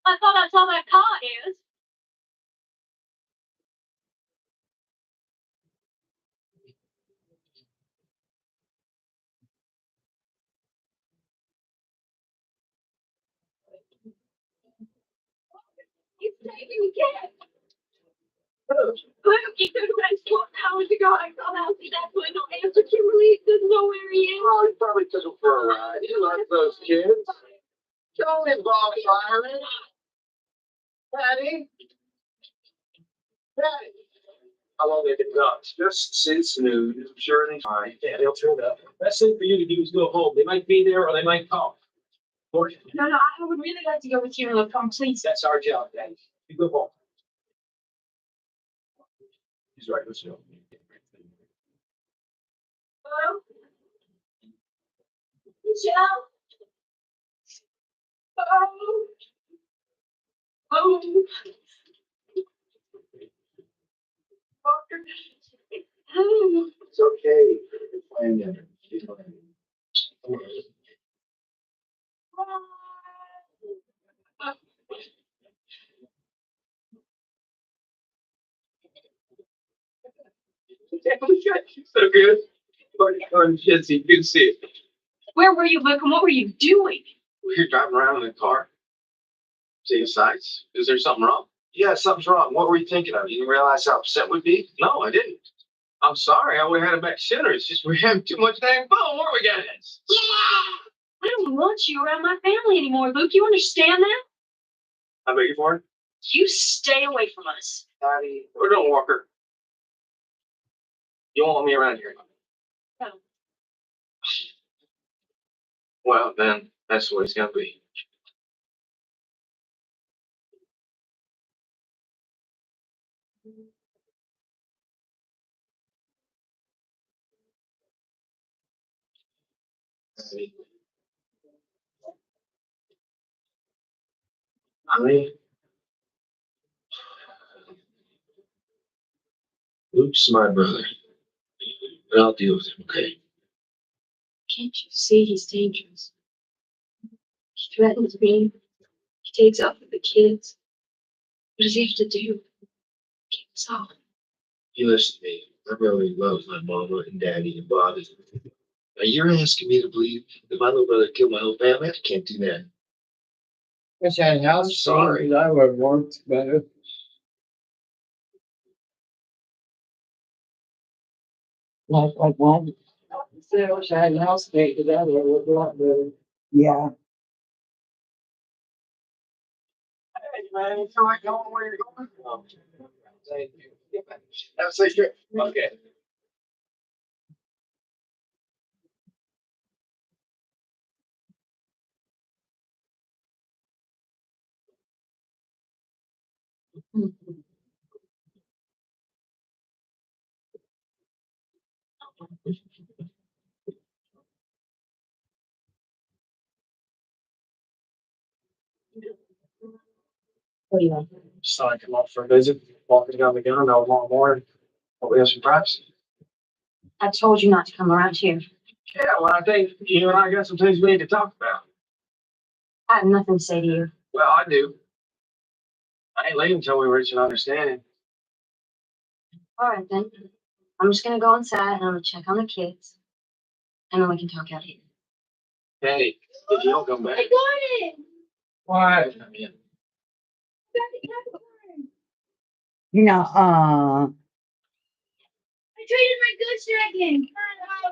I thought that's all that car is. He's taking the cat. Luke, he could have been 4 hours ago. I saw the house. He's absolutely no answer. Kimberly doesn't know where he is. Oh, he probably took him for a ride. He loves those kids. Don't involve Byron. Patty? Patty? How long they been gone? Just since noon. I'm sure they fine. Yeah, they'll turn up. Best thing for you to do is go home. They might be there or they might call. Or No, I would really like to go with you, Luke. Please. that's our job, Patty. You go home. He's right. Let's go. Hello? Michelle? Oh. Oh. Walker. Oh. It's okay. You're playing dinner. She's fine. So good. Jesse, good to see you. Where were you, Luke, and what were you doing? You're driving around in the car. Seeing sights. Is there something wrong? Yeah, something's wrong. What were you thinking of? You didn't realize how upset we'd be? No, I didn't. I'm sorry. I would have had it back sooner. It's just we're having too much dang fun, weren't we, guys? Yeah! I don't want you around my family anymore, Luke. You understand that? I beg your pardon? You stay away from us. Daddy. Or don't, Walker. You won't want me around here. No. Well, then, that's what it's gonna be. Honey, Luke's my brother. But I'll deal with him, okay? Can't you see he's dangerous? He threatens me. He takes off with the kids. What does he have to do? Keep us off. You listen to me. My brother loves my mama and daddy and Bobby. Now you're asking me to believe that my little brother killed my whole family? I can't do that. Wish I had a house. Sorry. I would have worked better. Like one. I wish I had a house made together. It would look a lot better. Yeah. Hey, man, you feel like going where you're going? Thank you. Have a safe trip. Okay. What do you want? Just thought I'd come up for a visit. Walking down the gun, I was long more. Hope we have some privacy. I told you not to come around here. Yeah, well, I think you and I got some things we need to talk about. I have nothing to say to you. Well, I do. I ain't leaving until we reach an understanding. All right, then. I'm just gonna go inside and I'm gonna check on the kids. And then we can talk out here. Hey, if you don't come back. Gordon! Why? I mean, You know, I traded my goods dragon.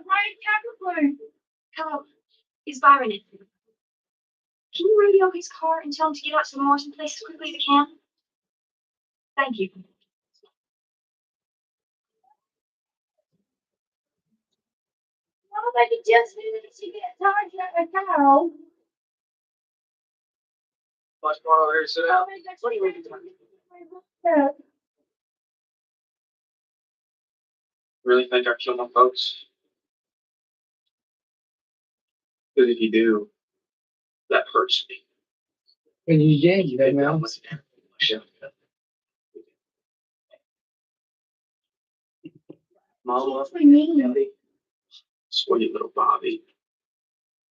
Ryan Capricorn. Hello. Is Byron in? Can you radio his car and tell him to get out to the Morrison place as quickly as he can? Thank you. Well, I could just finish to get charged at the cow. what's going on here to sit down? What are you waiting for? Really think I killed my folks? Because if you do, that hurts me. and you did, you Think know. I'm with him. I should have. Mama, Ellie, sweet little Bobby.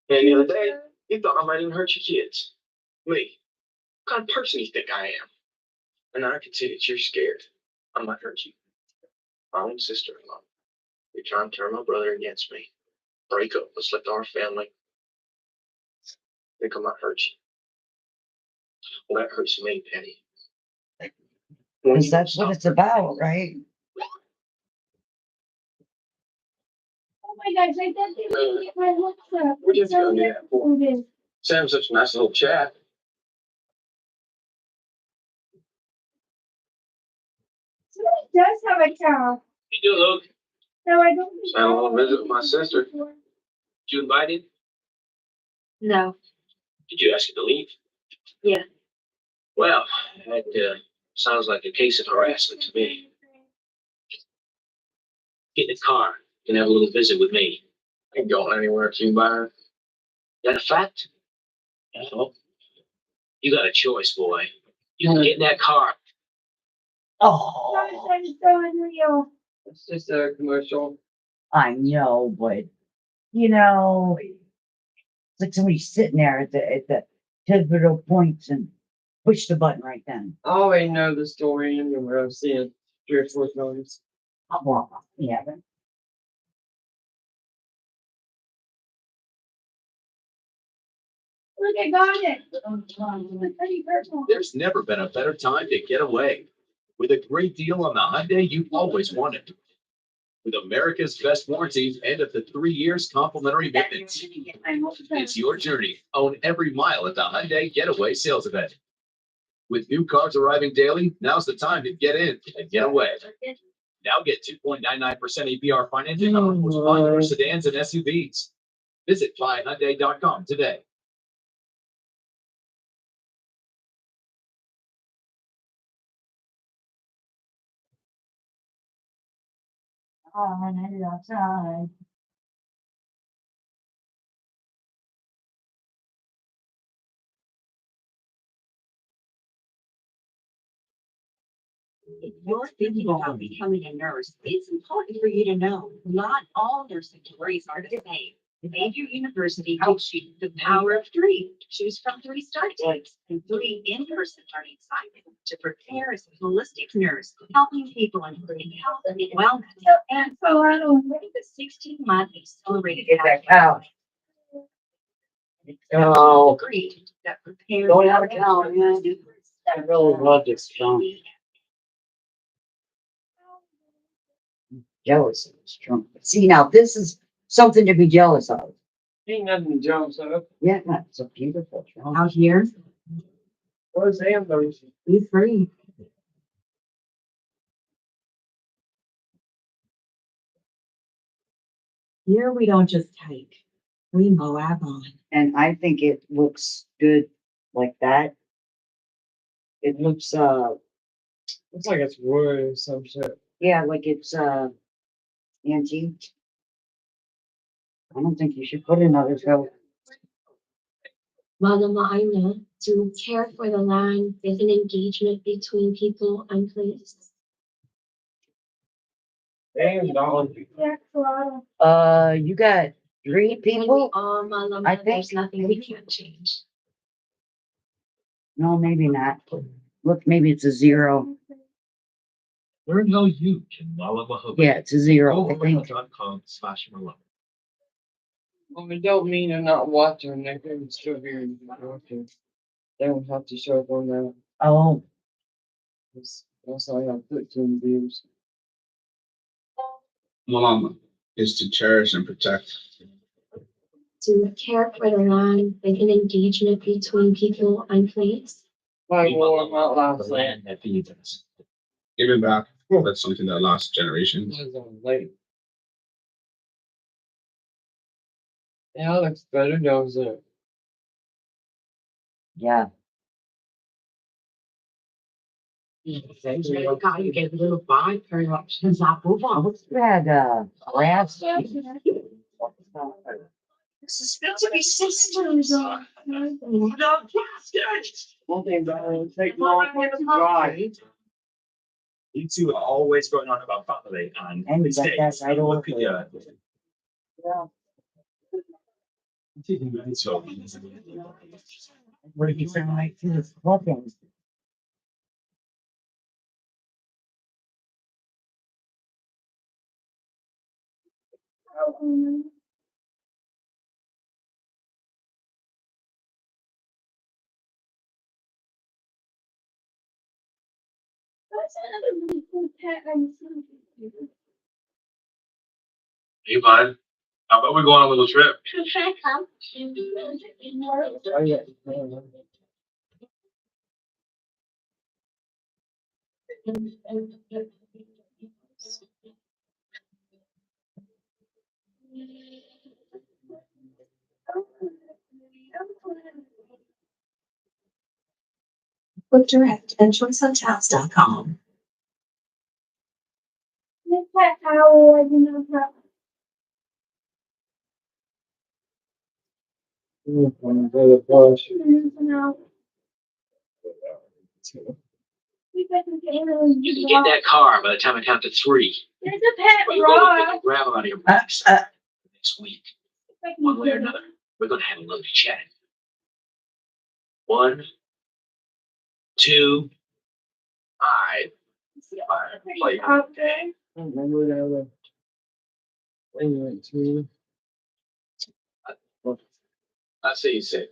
And the other day, he thought I might even hurt your kids. Me. What kind of person do you think I am? And I can see that you're scared. I might hurt you. My own sister-in-law. You're trying to turn my brother against me. Break up. Let's let our family. Think I might hurt you. Well, that hurts me, Penny. When Cause you don't that's what stop it's about, right? Oh my gosh, I definitely need to get my looks up. Where'd you have to go So do that for? difficult. Sam's such a nice little chat. Somebody does have a cow. You do, Luke. No, I don't. think Sam, I wanna I visit with my sister. before. Did you invite him? No. Did you ask him to leave? Yeah. Well, that sounds like a case of harassment to me. Get in the car. You can have a little visit with me. I ain't going anywhere, Q Byron. That a fact? No. You got a choice, boy. You can get in that car. Oh, That is so unreal. it's just a commercial. I know, but you know, it's like somebody sitting there at the pivotal points and push the button right then. I already know the story anywhere. I've seen it 3 or 4 times. Well, yeah. Look, I got it. It's pretty purple. There's never been a better time to get away with a great deal on the Hyundai you've always wanted. With America's best warranties and up to 3 years complimentary maintenance. It's your journey. Own every mile at the Hyundai Getaway sales event. With new cars arriving daily, now's the time to get in and get away. Now get 2.99% APR financing on most popular sedans and SUVs. Visit buyhyundai.com today. On and outside. If you're thinking about becoming a nurse, it's important for you to know not all nursing degrees are the same. Major University gives you the power of 3. Choose from 3 start dates and 3 in-person learning assignments to prepare as a holistic nurse, helping people improve health and wellness. And so I don't think the 16-month accelerated Get that cow. Oh, degree that prepares. Going out of town, yeah. I really love this song. Jealous of this Trump. See, now this is something to be jealous of. Ain't nothing jealous of. Yeah, that's a beautiful Trump. Out here, Where's Ambrose? be free. Here we don't just take, we mow our lawn. And I think it looks good like that. It looks, Looks like it's wood or some shit. yeah, like it's, antique. I don't think you should put another go. Malamaina, to care for the land is an engagement between people and places. Damn, dog. You got 3 people? All Malama, I think- there's nothing we can't change. No, maybe not. Look, maybe it's a 0. Learn how you can Malama. Yeah, it's a 0, I think. Malama.com/Malama. Well, it don't mean they're not watching. They can still be watching. They don't have to show up on that. Oh, That's all I have 13 views. Malama is to cherish and protect. To care for the land is an engagement between people and place. My war, my The last land that feeds us. Giving back, that's something that lasts generations. was on late. Yeah, it looks better, does it? yeah. Thanks, little guy, you get a little vibe, turn up, since I move on. What's that, grass? This is meant to be sisters. One thing about it, take long to dry. You two are always going on about family and And you got that right over look at there. you. Yeah. So, What if you sound like this walking? What's another really cool pet I'm seeing? Hey, bud. How about we go on a little trip? Can I come? Oh, yeah. Book direct and choicehotels.com. This pet owl, I do not know. The brush. You You can get that car by the time I count to 3. There's a pet Or you go look at rock. the gravel out of your Uh, box uh, next week. One way or another, we're gonna have a lovely chat. 1, 2, 5. Pretty out there. I don't remember the other thing went to. I see you said.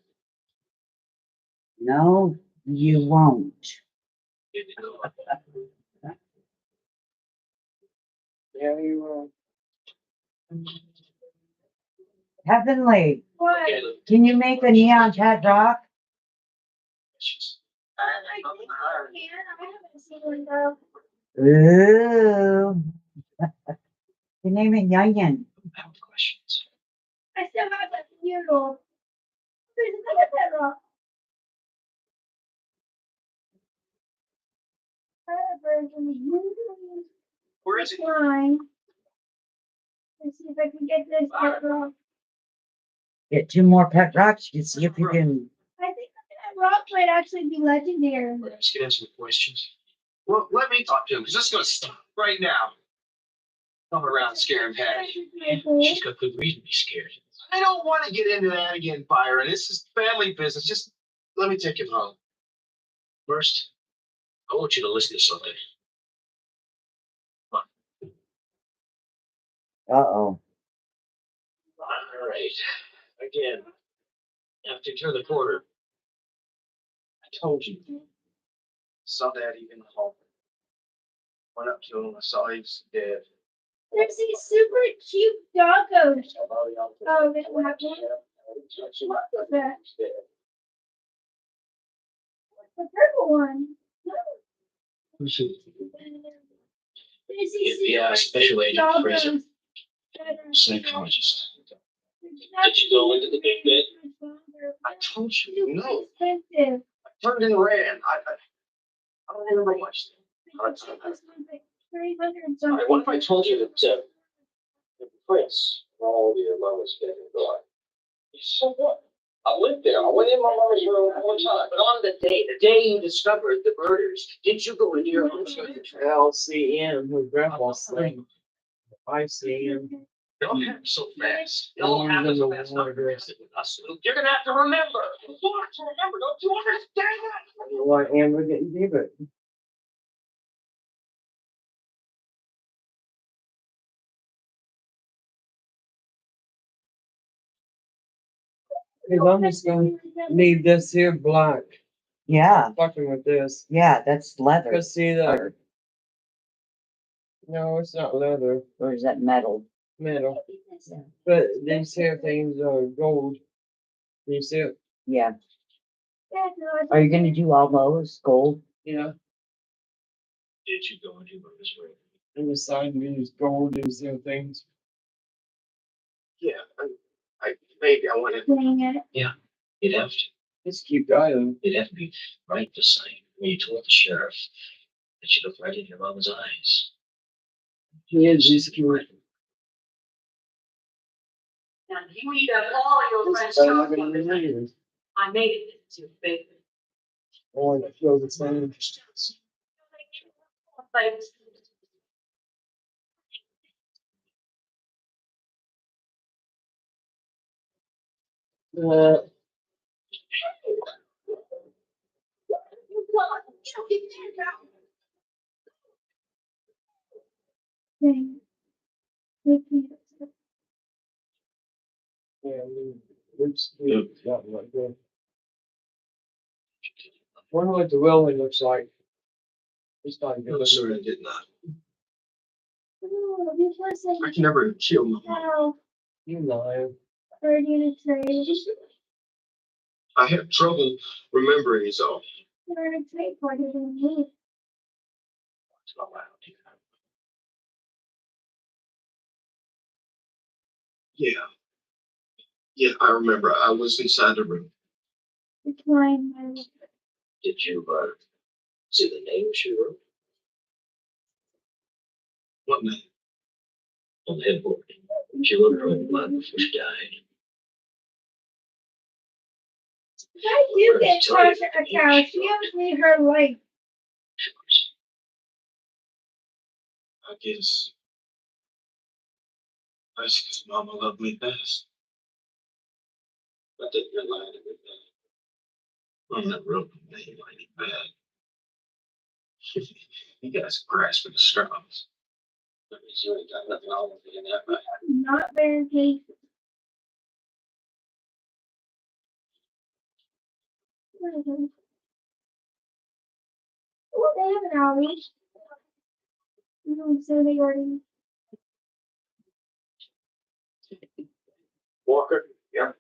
no, you won't. Yeah, you Heavenly, What? Okay, look. can you make a neon cat rock? I think I can. I haven't seen one though. Ooh. You name it Yayan. I have questions. I still have that noodle. There's another pet rock. I have a version of noodles. Where is it? Line. Let's see if I can get this pet rock. Get 2 more pet rocks. You see if you can. I think that rock might actually be legendary. We're asking him some questions. Well, let me talk to him, because this is gonna stop right now. Come around scaring Patty. She's got good reason to be scared. I don't want to get into that again, Byron. This is family business. Just let me take him home. First, I want you to listen to something. Uh-oh. All right. Again, after you turn the corner, I told you. Saw Daddy in the hall. Went up to him. I saw he was dead. There's these super cute doggos. Oh, they don't have one. What was that? The purple one. No. There's these Yeah, super special agent doggos Fraser, that are- psychologist. Did you go into the big bed? I told you no. Expensive. I turned and ran. I don't remember much. This one's like 300 All something. right, what if I told you that the Prince, all your mama's dead and gone? So what? I went there. I went in my mama's room one time. But on the day you discovered the murders, did you go into your mom's room? LCM, her grandpa's thing. ICM. Don't happen so fast. Don't Don't happen so remember fast. what Not it is. aggressive with us, Luke. You're gonna have to remember. You have to remember. Don't you understand that? You know what Amber didn't give it. Cause I'm just gonna leave this here black, Yeah, fucking with this. yeah, that's leather. Cause see that, Or, no, it's not leather, or is that metal? metal. But these here things are gold. You see it? Yeah. Are you gonna do all those gold? Yeah. Did you go into mama's room? And the side of these gold, these here things. Yeah, I maybe I wanted. Dang it. You'd have to. Just keep going. It'd have to be right the same. When you told the sheriff that you looked right in your mama's eyes. He is just cute. Now, you eat up all your friends' I'm chocolate. gonna remember this. I made it to big. Oh, it feels the same. Yeah, it's got like that. Wonder what the railway looks like. It's not good. No, sir, I did not. I can never kill my mom. You know, I have trouble remembering is all. Yeah. Yeah, I remember. I was inside the room. Did you see the name she wrote? What name? On the headboard. She wrote her own blood before she died. I do get cars at a cow. She owes me her life. I guess. That's because Mama loved me best. I didn't realize it was that. I never wrote the name like that. You guys are grasping the straws. You ain't got nothing on with me in that, right? Not very patient. Well, they have an outreach. So they already. Walker? Yeah.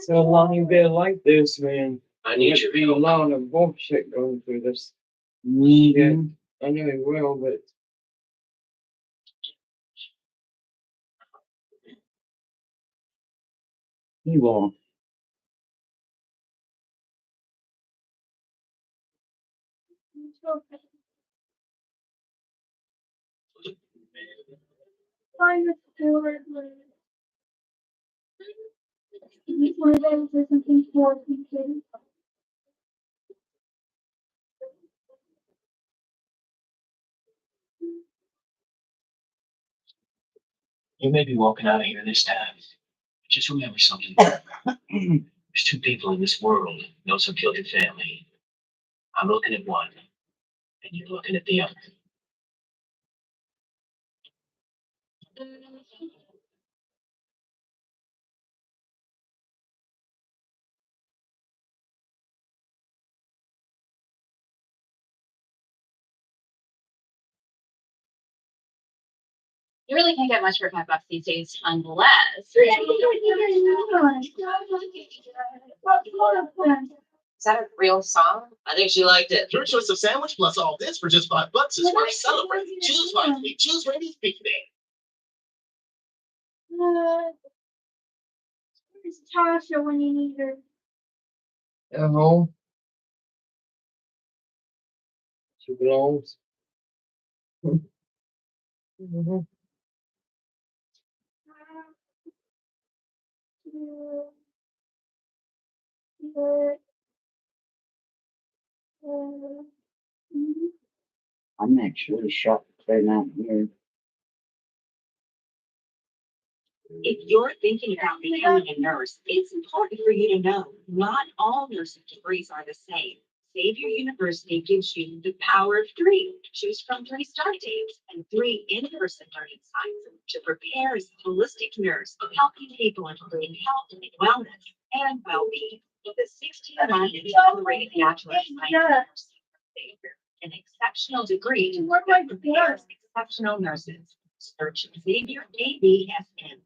so long you been like this, man. I need There'd your be a help. lot of bullshit going through this. Mhm. I know it will, but You will. Find the store. Each one of them says something for people. You may be walking out of here this time. Just remember something. There's two people in this world who know some killed your family. I'm looking at one, and you're looking at the other. You really can't get much for $5 these days unless. Is that a real song? I think she liked it. Your choice of sandwich plus all this for just $5 is worth celebrating. Choose wisely. Choose Randy's Picnic. Where's Tasha when you need her? at home. She belongs. Mhm. I'm actually shocked they're not here. If you're thinking about becoming a nurse, it's important for you to know not all nursing degrees are the same. Xavier University gives you the power of three. Choose from 3 start dates and 3 in-person learning sites to prepare as a holistic nurse, helping people improve health and wellness and well-being. With a 16-month accelerated bachelor of science in nursing from Xavier, an exceptional degree to work with prepares exceptional nurses. Search Xavier ABSN.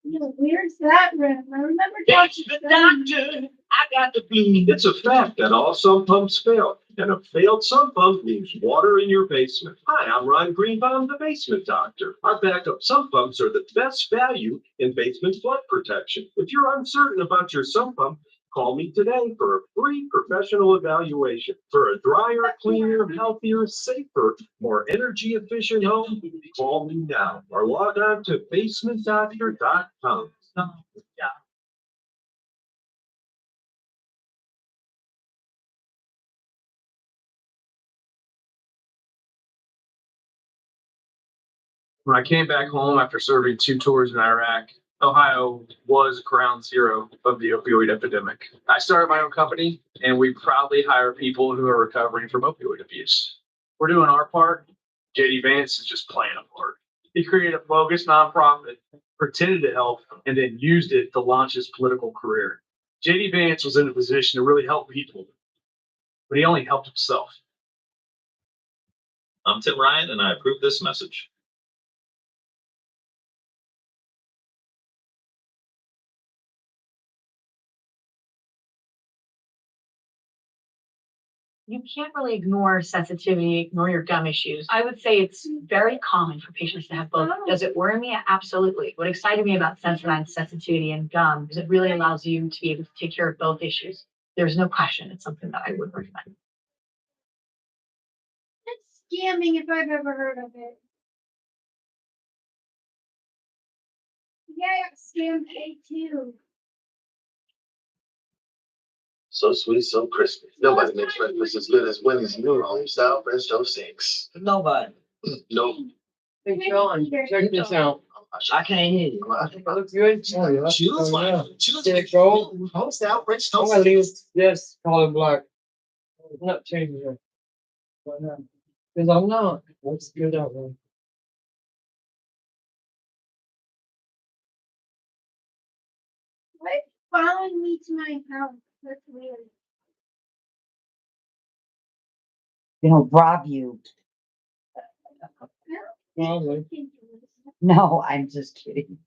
Where's that room? I remember That's talking the to someone. doctor. I got the flu. It's a fact that all sump pumps fail, and a failed sump pump means water in your basement. Hi, I'm Ron Greenbaum, the basement doctor. Our backup sump pumps are the best value in basement flood protection. If you're uncertain about your sump pump, call me today for a free professional evaluation. For a drier, cleaner, healthier, safer, more energy efficient home, call me now or log on to basementdoctor.com. When I came back home after serving 2 tours in Iraq, Ohio was ground zero of the opioid epidemic. I started my own company, and we proudly hire people who are recovering from opioid abuse. We're doing our part. JD Vance is just playing a part. He created a bogus nonprofit, pretended to help, and then used it to launch his political career. JD Vance was in a position to really help people, but he only helped himself. I'm Tim Ryan, and I approve this message. You can't really ignore sensitivity, ignore your gum issues. I would say it's very common for patients to have both. Does it worry me? Absolutely. What excited me about Sensodyne sensitivity and gum is it really allows you to be able to take care of both issues. There's no question. It's something that I would recommend. It's scamming if I've ever heard of it. Yeah, I got scammed too. So sweet, so crispy. Nobody makes breakfast as good as Wendy's new home-style French toast sticks. Nobody. Nope. Hey, John, check this out. I can't hear you. Looks good. Oh, yeah. She looks like yeah. she looks Did like it go? home-style French I'm toast gonna leave sticks. this color black. I'm not changing it. Because I'm not. Looks good that way. What? Following me to my house. That's weird. You know, rob you. Probably. No, I'm just kidding.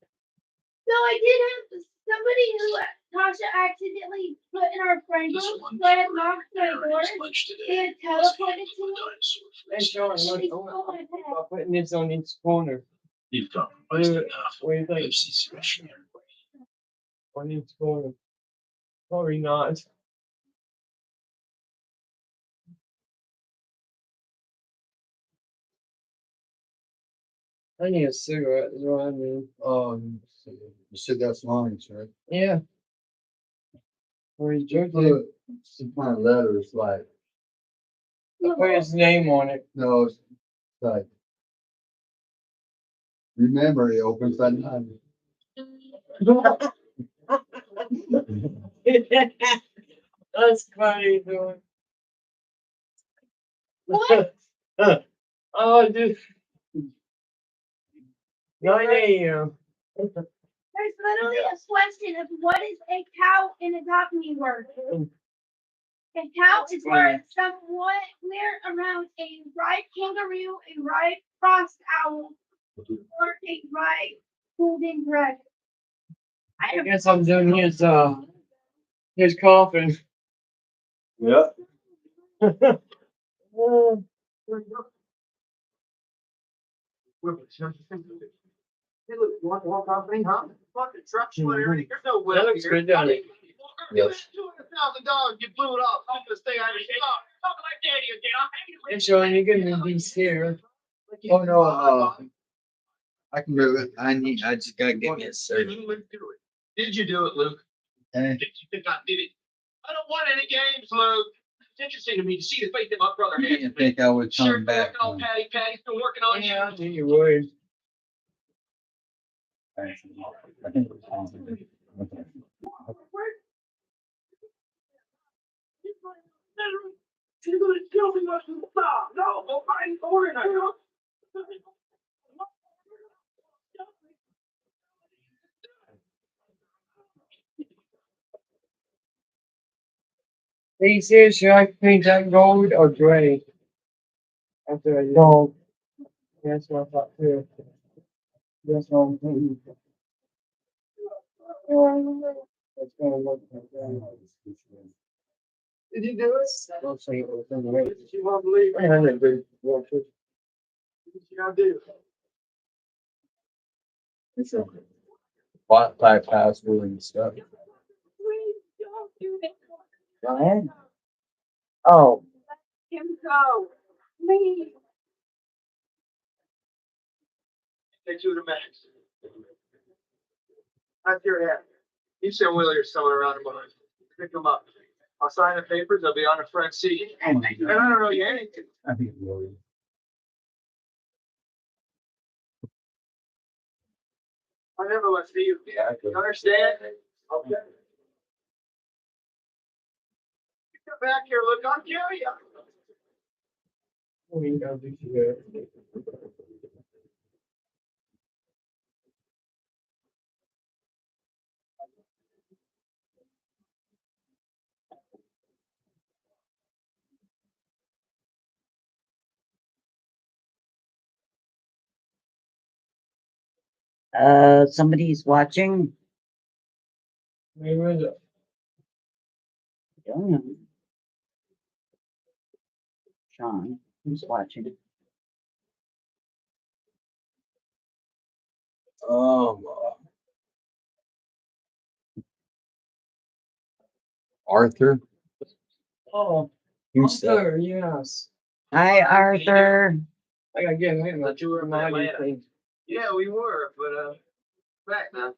So I did have somebody who Tasha accidentally put in our friend group, so I had knocked my door. They had teleported to me. Hey, Sean, and look, they stole my pet. I'm putting this on each corner. You've done What do you think? situation. On each corner. Probably not. I need a cigarette, is what I mean. You said that's lines, right? Yeah. Or you jerked it. Put some kind of letters like, I put his name on it. no, it's like, remember, it opens at 9. That's funny, dude. What? Oh, dude. 9 a.m. There's literally a question of what is a cow in a Cockney word. A cow is where somewhere around a right kangaroo, a right frost owl, or a right golden dragon. I guess I'm doing his coffin. Yeah. Hey, look, you want the whole company, huh? Fucking truck shooter, everything. There's no way. That looks good, doesn't it? Yes. $200,000, you blew it off. Off this thing I just stopped. Talking like daddy again. Hey, Sean, you're gonna be scared. Oh, no, I can move it. I just gotta get me a surgery. Did you do it, Luke? Eh, Did you think I did it? I don't want any games, Luke. It's interesting to me to see the faith that my brother I has. didn't think I would Sure, come back. working on Patty, still working on Yeah, I you. think you would. I think it was okay. She's gonna kill me, mustn't stop. No, go find Thornton. He says, should I paint that gold or gray? After I gold. That's what I thought too. That's what I'm thinking. It's gonna look like that. Did you do it? I'll say it was in the way. You won't believe I had a good watch it. what you gotta do. It's a bypass doing stuff. Please don't do it. Go ahead. Oh, Let him go. Please. Take you to the max. That's your head. You send Willie or someone around him behind. Pick him up. I'll sign the papers. They'll be on the front seat. And I don't know you anything. I think it will. Whenever I see you. Yeah, I You understand? Okay. You come back here, look, I'll kill you. We got this here. Somebody's watching. Where is it? Don't know. Sean, who's watching? Arthur. Oh, Who's that? Arthur, yes. Hi, Arthur. I gotta get him. Thought you were in Remind me Atlanta. things. Yeah, we were, but, back now.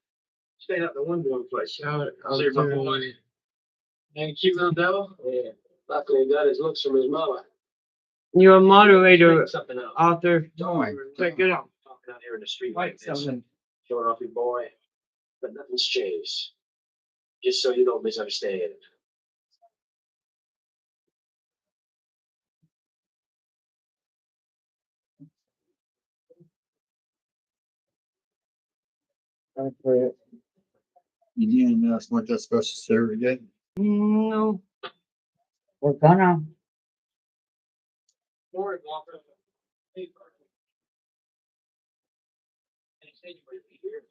Staying up the window place. Shout See my boy. Ain't a cute little devil? Yeah. Luckily, he got his looks from his mother. You're a moderator, Something else. Arthur. Oh my Check it out. Talking out here in the street Right, like this. something. Showing off your boy. But nothing's changed. Just so you don't misunderstand. Arthur. You didn't ask what that's supposed to serve again? No. We're gonna. Forward, Walker. Hey, Parker. And he said you would be here.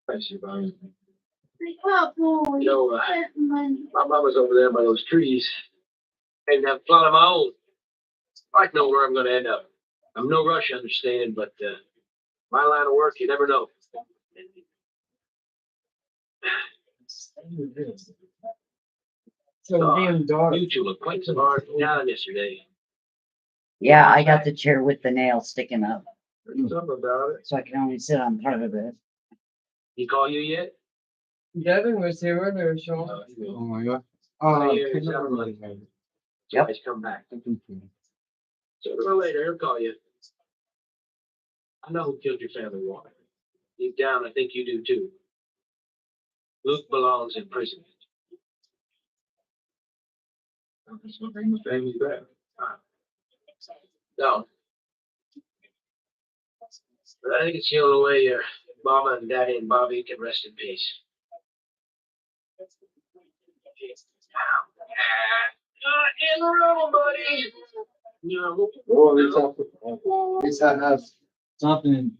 Thanks, you, Brian. You know, my mama's over there by those trees. And have a plot of my own. I know where I'm gonna end up. I'm no rush, understand, but my line of work, you never know. So damn dark. Mutual acquaintance of ours down yesterday. Yeah, I got the chair with the nail sticking up, Something about it. so I can only sit on part of it. He call you yet? Devin was here earlier, Sean. Oh my god. Yep. He's come back. Sooner or later, he'll call you. I know who killed your family, Walker. Deep down, I think you do too. Luke belongs in prison. Family's back. No. But I think it's the only way your mama and daddy and Bobby can rest in peace. In the room, buddy. No. At least I have something.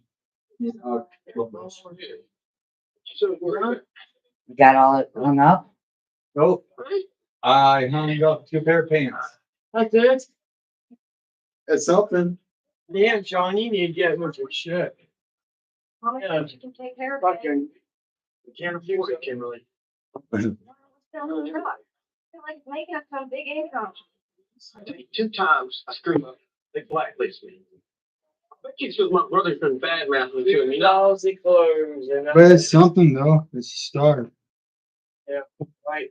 So, we're You got all it hung up? Nope. I hung up 2 pair of pants. That's it? It's something. Damn, Sean, you need to get with your shit. Yeah. You can take care of it. Fucking. we can't afford it, Kimberly. Still in the truck. Feel like making up some big income. I tell you, 2 times I screwed up. They blacklisted me. I bet you it's because my brother's been bad mouthing to me. Lousy clothes and. But it's something though. It's a start. Right.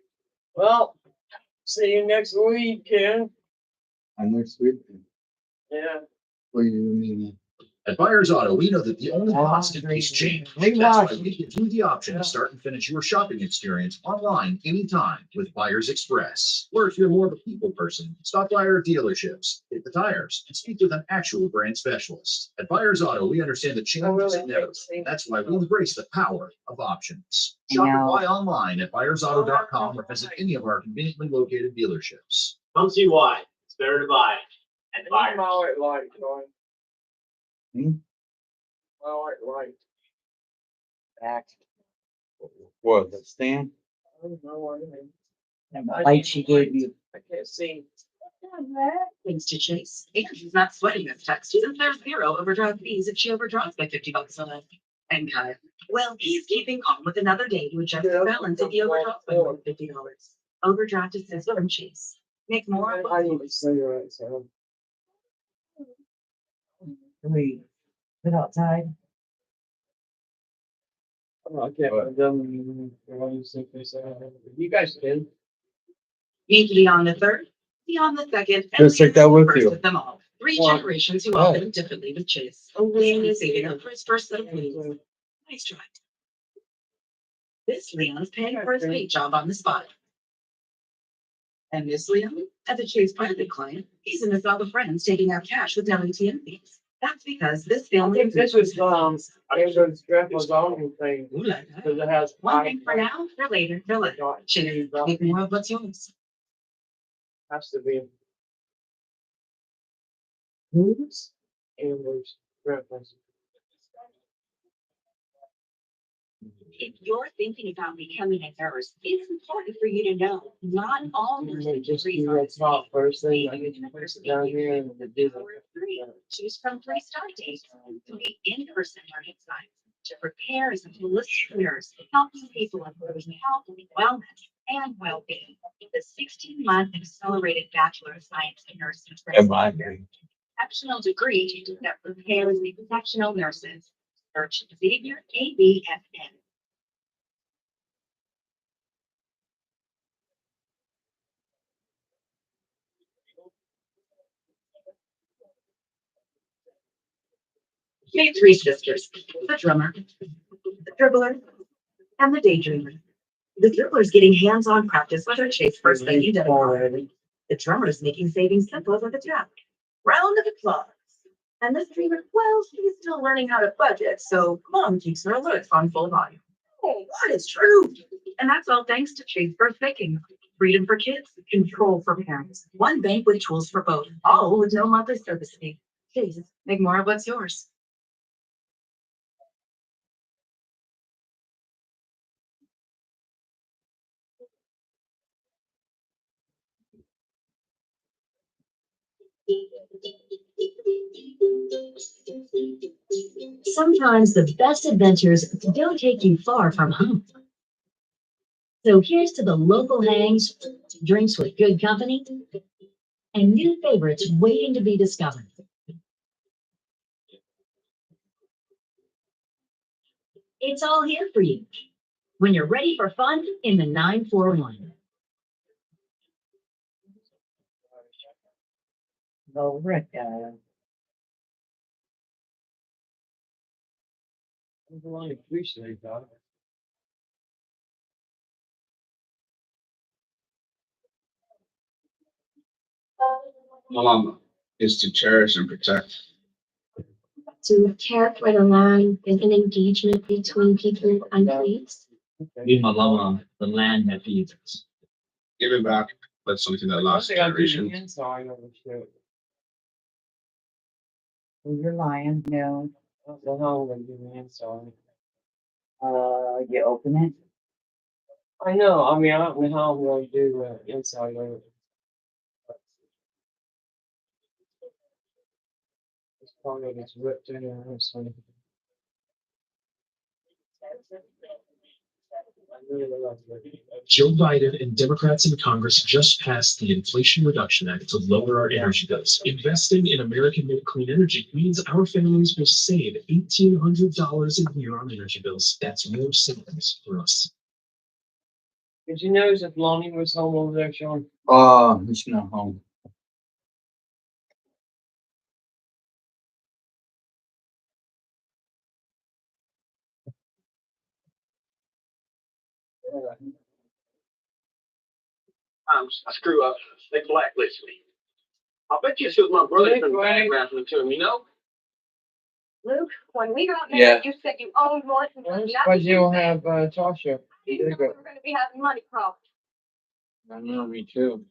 Well, see you next week, Ken. And next week. Yeah. What do you mean? At Buyers Auto, we know that the only Oh, constant great. is change. We That's why watched. we give you the option to start and finish your shopping experience online anytime with Buyers Express. Or if you're more of a people person, stop by our dealerships, hit the tires, and speak with an actual brand specialist. At Buyers Auto, we understand that change is inevitable. That's why we embrace the power of options. Shop and Now- buy online at buyersauto.com or visit any of our conveniently located dealerships. Come see why. It's better to buy. And buy. I'm all right, light, Sean. Hmm? All right, light. Back. What, the stand? I don't know what it is. And the light she gave you. I can't see. Thanks to Chase. And she's not sweating this text. Isn't there 0 overdraft fees if she overdraws by $50 on it? And Kyle, well, he's keeping calm with another day to adjust the balance if he overdraws by more than $50. Overdraft assist from Chase. Make more. I need to see right, so. Can we put outside? I can't. You guys can. Meet beyond the third, beyond the second. and Just take that beyond the with first you. of them all. Three Well, generations who oh. all live differently with Chase. Leon is saving for his first set of wings. Nice try. This Leon's paying for his paint job on the spot. And this Leon, as a Chase private client, he's in his other friends taking out cash with WTM fees. That's because this I family. think this was, I think it was Grandpa's own thing, Ooh la la. because it has. One thing for now, for later, for later. Chase, make more of what's yours. Has to be. Who's? Amber's, Grandpa's. If you're thinking about becoming a nurse, it's important for you to know not all nursing Just degrees do are the that top same. first thing, I get you push it down here and the The do power of three. Choose from 3 start dates. 3 in-person learning sites to prepare as a holistic nurse, helping people improve health, wellness, and well-being. The 16-month accelerated Bachelor of Science in Nursing program. Exceptional degree that prepares exceptional nurses. Search Xavier ABFN. Meet 3 sisters, the drummer, the dribbler, and the daydreamer. The dribbler's getting hands-on practice with her Chase first lady debit card. The drummer's making saving simple with a tap. Round of applause. And the dreamer, well, she's still learning how to budget, so mom keeps her alerts on full volume. Oh, that is true. And that's all thanks to Chase First Banking. Freedom for kids, control for parents. One bank with tools for both, all with no monthly service fee. Chase, make more of what's yours. Sometimes the best adventures don't take you far from home. So here's to the local hangs, drinks with good company, and new favorites waiting to be discovered. It's all here for you when you're ready for fun in the 941. No, Rick, I really appreciate that. Is to cherish and protect. To care for the land and an engagement between people and place. Okay. Malama, the land that feeds us. Giving back, that's something that I lasts think I do the generations. inside of the shit. you're lying, no, That's the hell they do the inside. you open it, I know, I mean, I don't know how I'm gonna do the inside of it. It's probably gets ripped in there or something. I really love it. Joe Biden and Democrats in Congress just passed the Inflation Reduction Act to lower our energy bills. Investing in American-made clean energy means our families will save $1,800 a year on energy bills. That's more savings for us. Did you notice if Lonnie was home over there, Sean? He's not home. I screw up. They blacklist me. I bet you it was my brother from the background to him, you know? Luke, when we got Yeah. married, you said you owned more than That's why you don't have, Tasha. You knew we were gonna be having money problems. I know, me too.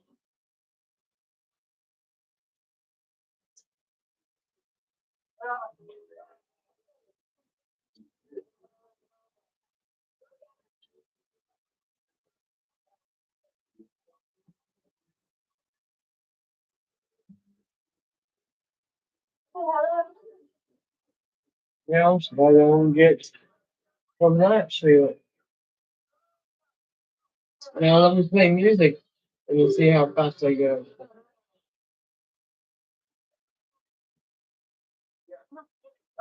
Yeah, so I don't get from that shit. Now let me play music and you see how fast I go.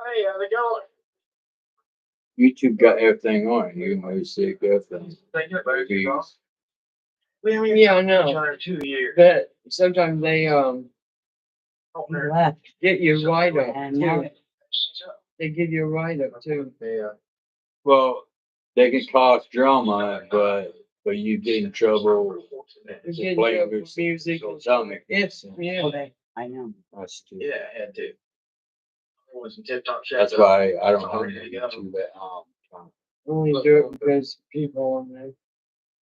Hey, how's it going? YouTube got everything on. You always see everything. Thank you, buddy. We haven't even Yeah, I talked to each know. other in 2 years. But sometimes they, He left. get you right up And now, too. They give you a write up too. Yeah. Well, they can cause drama, but you get in trouble. You get in playing trouble good with music. so dumb. It's, yeah. okay, I know. That's too. Yeah, I had to. I was in tip-top shape. That's why I don't Oh, know there you go. to that. Only do it because people on there.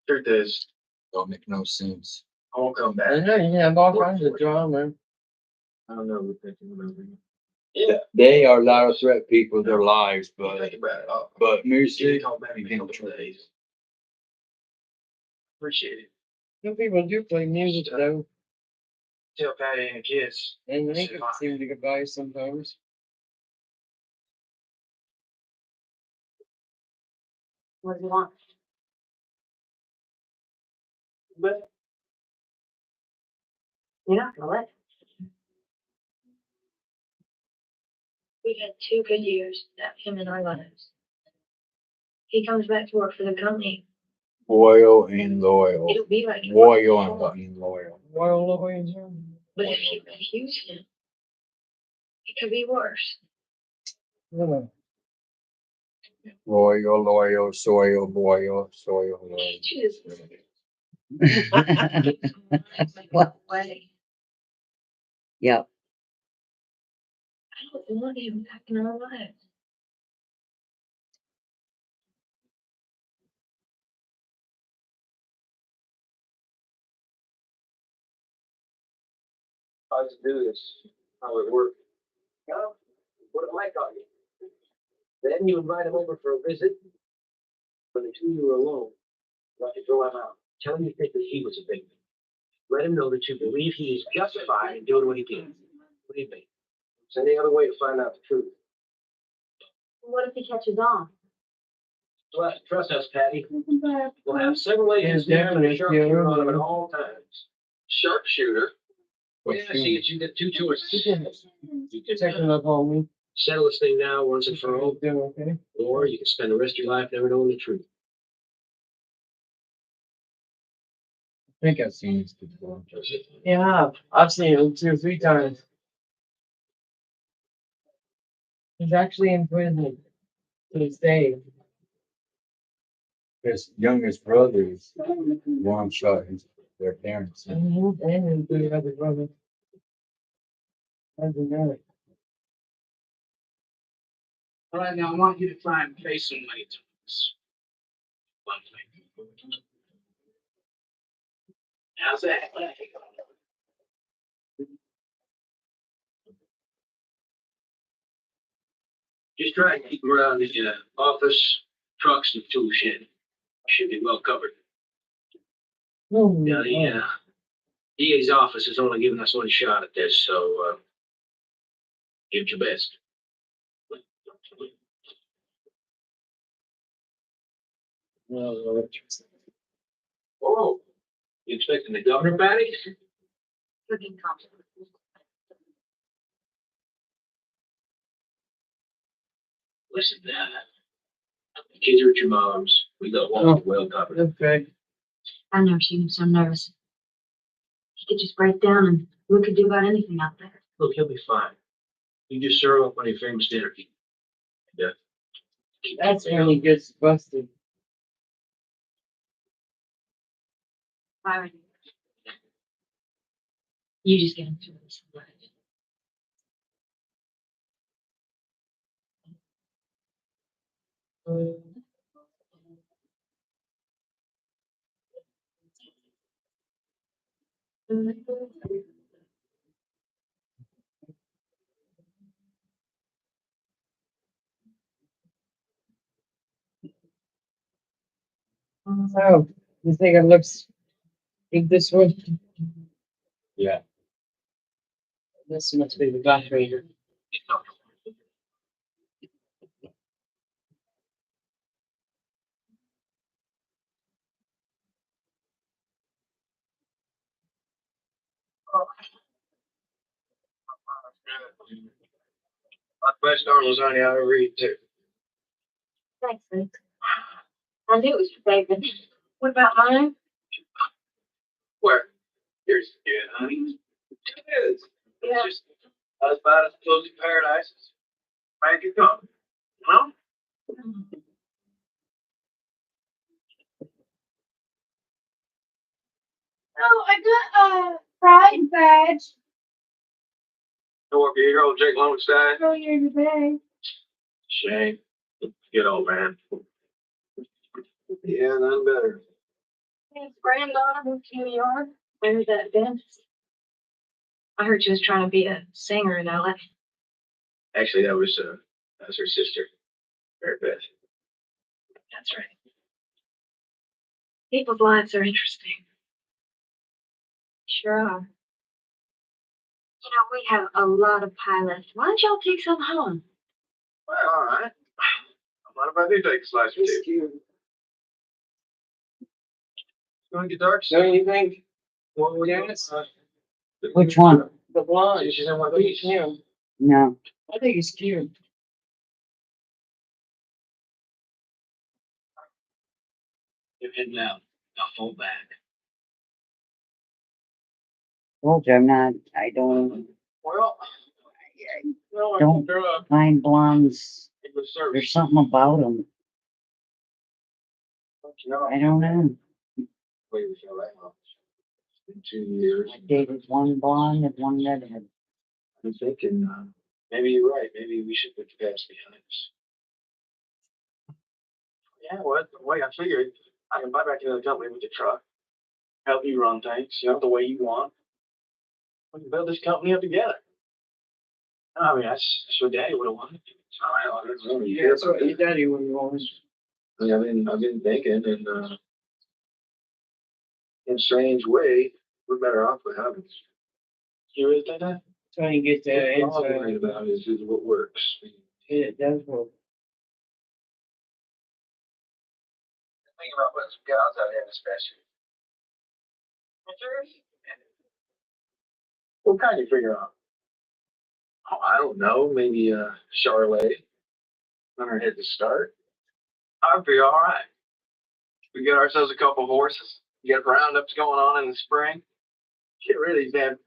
Truth is, Don't make no sense. I won't come I back. know you have all kinds of drama. I don't know. We're thinking about it. Yeah, they are allowed to threaten people with their lives, But think about it. but You music, call back you in a can couple of days. Appreciate it. Some people do play music though, Tell Patty and the kids. and they can seem to get by sometimes. What do you want? But You're not gonna let. We've had 2 good years, that him in our lives. He comes back to work for the company. loyal and loyal. It'll be like. Loyal and loyal. Well, Louise, But if you refuse him, it could be worse. really. Loyal, soil, loyal. He just. What? Way. Yep. I don't want him back in our lives. how to do this, how it works. Well, what it like on you? Then you invite him over for a visit. When the two of you are alone, you have to throw him out. Tell him you think that he was a victim. Let him know that you believe he is justified in doing what he did. What do you think? Is there any other way to find out the truth? What if he catches on? Trust us, Patty. We'll have several agents Yeah, there and a definitely. sharpshooter on him at all times. Sharpshooter? What Yeah, you- see, you get 2 tours. You can Checking up on me. settle this thing now once and for all, Doing okay? or you can spend the rest of your life never knowing the truth. I think I've seen this before. Yeah, I've seen him 2 or 3 times. He's actually in prison to this day. His youngest brothers, one shot their parents. And his other brother. That's another. All right, now I want you to try and face him many times. One thing. How's that? Just try and keep him around the office, trucks, and tool shed. Should be well covered. Yeah, the DA's office is only giving us one shot at this, so give it your best. Oh, you expecting the governor, Patty? Looking confident. Listen, the kids are at your mom's. We got one well covered. Okay. I've never seen him so nervous. He could just break down and we could do about anything out there. Look, he'll be fine. You just serve up on your famous dinner. Yeah. That's when he gets busted. Byron. You just get him through this. So, you think it looks big this way? Yeah. This must be the battery here. My best darn lasagna I ever eat too. Thanks, Luke. I knew it was your favorite. What about mine? Here's good, honey. Good. Yeah. Just us about as close to paradise as man can come. You know? Oh, I got a pride badge You want your hero, Jake Lowenstein? earlier today. Shame. Good old man. Yeah, none better. His granddaughter moved to New York. Married that dentist. I heard she was trying to be a singer in LA. Actually, that was her sister, Mary Beth. That's right. People's lives are interesting. Sure are. You know, we have a lot of pie left. Why don't y'all take some home? Well, all right. What if I do take a slice or two? Cute. It's going to get dark Don't soon. you think? What we doing? Yes. Which one? The blonde. She's in one I think it's cute. No. I think it's cute. You're heading out. Now fall back. Told you I'm not, I don't Well, no, I Don't- told her find blondes. it was service. There's something about them. I don't know. Wait, we feel like, well, it's been 2 years. I dated one blonde and one redhead. I'm thinking, maybe you're right. Maybe we should put the past behind us. Yeah, well, the way I figured, I can buy back into the company with the truck, help you run things, the way you want. We can build this company up together. I mean, that's what Daddy would have wanted. I don't really Yeah, care that's about what your that. daddy would want. I mean, I've been thinking, and in a strange way, we're better off without it. You really think that? Trying to get that All I'm worried inside. about is what works. It does work. Think about putting some gals out there in the special. What kind you figure out? Oh, I don't know. Maybe Charlotte. On her head to start. I'd be all right. We get ourselves a couple horses. Get roundups going on in the spring. Get rid of these damn.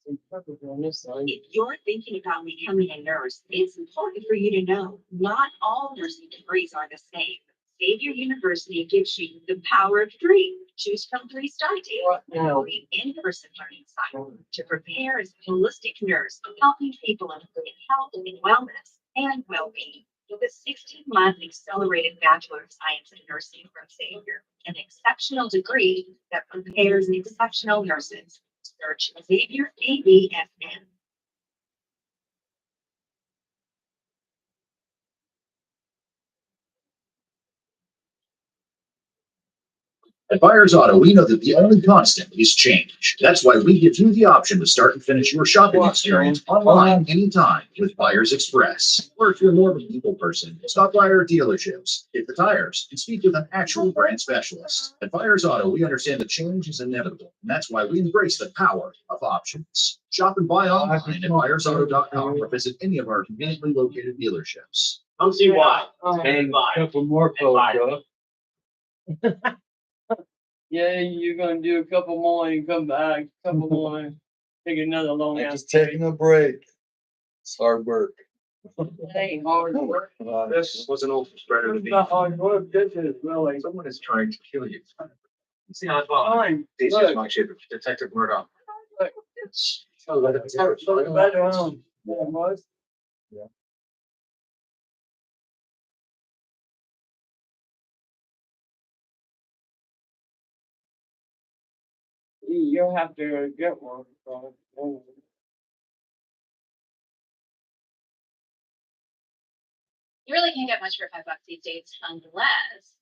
Some purple on this side. If you're thinking about becoming a nurse, it's important for you to know not all nursing degrees are the same. Xavier University gives you the power of three. Choose from 3 start dates. What now? Free in-person learning cycle to prepare as a holistic nurse, helping people improve health and wellness and well-being. With a 16-month accelerated Bachelor of Science in Nursing from Xavier, an exceptional degree that prepares exceptional nurses. Search Xavier ABSN. At Buyers Auto, we know that the only constant is change. That's why we give you the option to start and finish your shopping experience online anytime with Buyers Express. Or if you're more of a people person, stop by our dealerships, hit the tires, and speak with an actual brand specialist. At Buyers Auto, we understand that change is inevitable, and that's why we embrace the power of options. Shop and buy online at buyersauto.com or visit any of our conveniently located dealerships. Come see why. And bye. couple more bye. photos. Yeah, you're gonna do a couple more and come back, couple more, take another long I'm ass. just taking a break. It's hard work. It ain't hard work. This was an old spreader to It's be. not hard work, this is really Someone is trying to kill you. See how it's fine. This Look. is my ship, Detective Murdoch. Look. Oh, let it tell it. Look better on. Yeah, it was. You'll have to get one. You really can't get much for $5 these days, unless.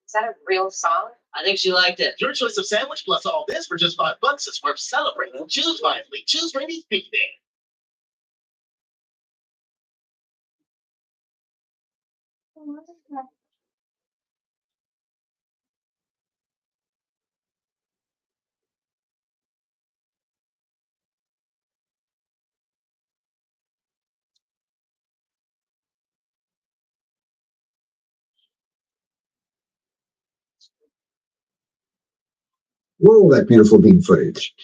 Is that a real song? I think she liked it. Your choice of sandwich plus all this for just $5 is worth celebrating. Choose wisely. Choose Rainey's Big Day. Roll that beautiful bean footage.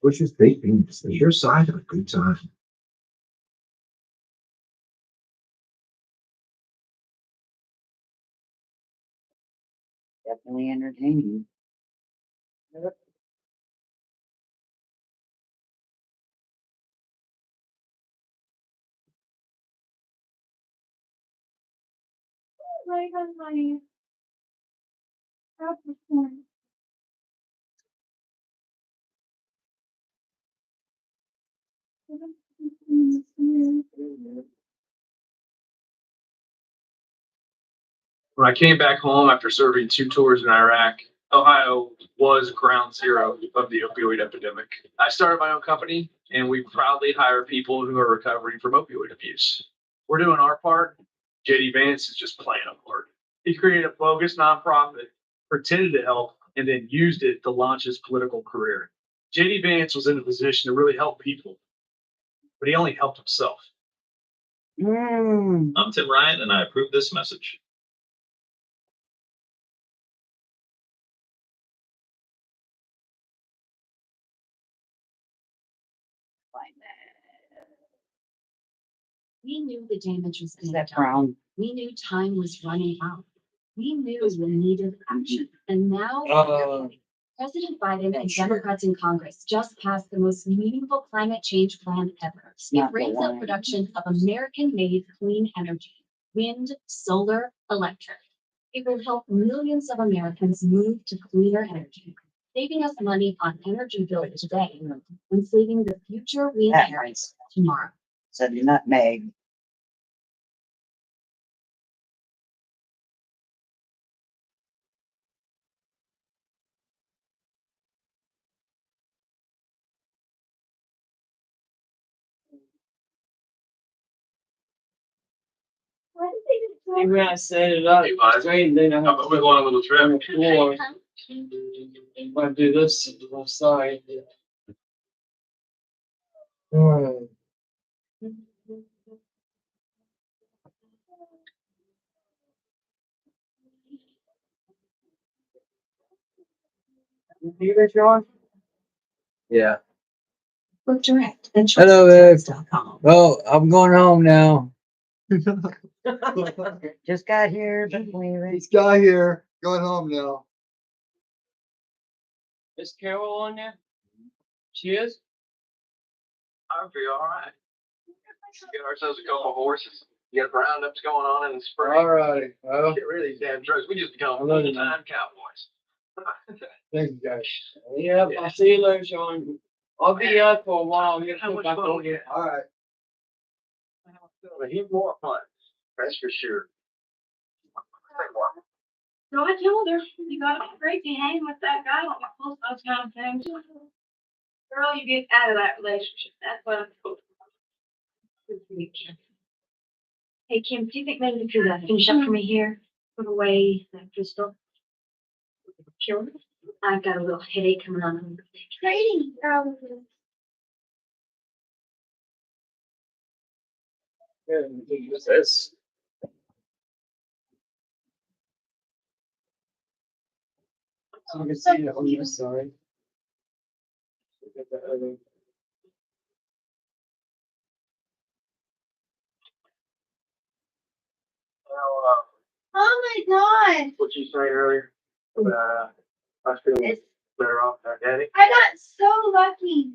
Bush's baked beans, the your side of a good time. Definitely entertaining. Right on my. Application. When I came back home after serving 2 tours in Iraq, Ohio was ground zero of the opioid epidemic. I started my own company, and we proudly hire people who are recovering from opioid abuse. We're doing our part. JD Vance is just playing a part. He created a bogus nonprofit, pretended to help, and then used it to launch his political career. JD Vance was in a position to really help people, but he only helped himself. I'm Tim Ryan, and I approve this message. We knew the damage was Is being that done. brown? We knew time was running out. We knew we needed action. And now President Biden and Democrats in Congress just passed the most meaningful climate change plan ever. It not the brings up one. production of American-made clean energy, wind, solar, electric. It will help millions of Americans move to cleaner energy, saving us money on energy bills today and saving the future we That inherit nice. tomorrow. Said nutmeg. Why did they just Even when I set it up, Hey, bud. straight, then I How have about we go on a little trip? on the floor. I do this to the left side. Hmm. You see this, Sean? Yeah. Book direct and Hello, Ed. trustedtrends.com. Well, I'm going home now. Just got here, but believe it. He's got here, going home now. Is Carol on there? She is? I'll be all right. Get ourselves a couple of horses. Get roundups going on in the spring. Alrighty, well, Get rid of these damn trucks. We just become I love you, full-time cowboys. thank you guys. Yeah, I'll see you later, Sean. I'll be out for a while. Get How much back fun on. we get? All right. A heap more fun. That's for sure. No, I told her, you gotta be great to hang with that guy on both those kind of things. Girl, you get out of that relationship, that's what I'm told. Hey, Kim, do you think maybe you could finish up for me here? Put away that crystal? Sure. I've got a little headache coming on. Trading, probably. Yeah, what's this? So you can see it on this side. Get the other. Oh my god, What you saying earlier about us feeling it's, better off than our daddy? I got so lucky.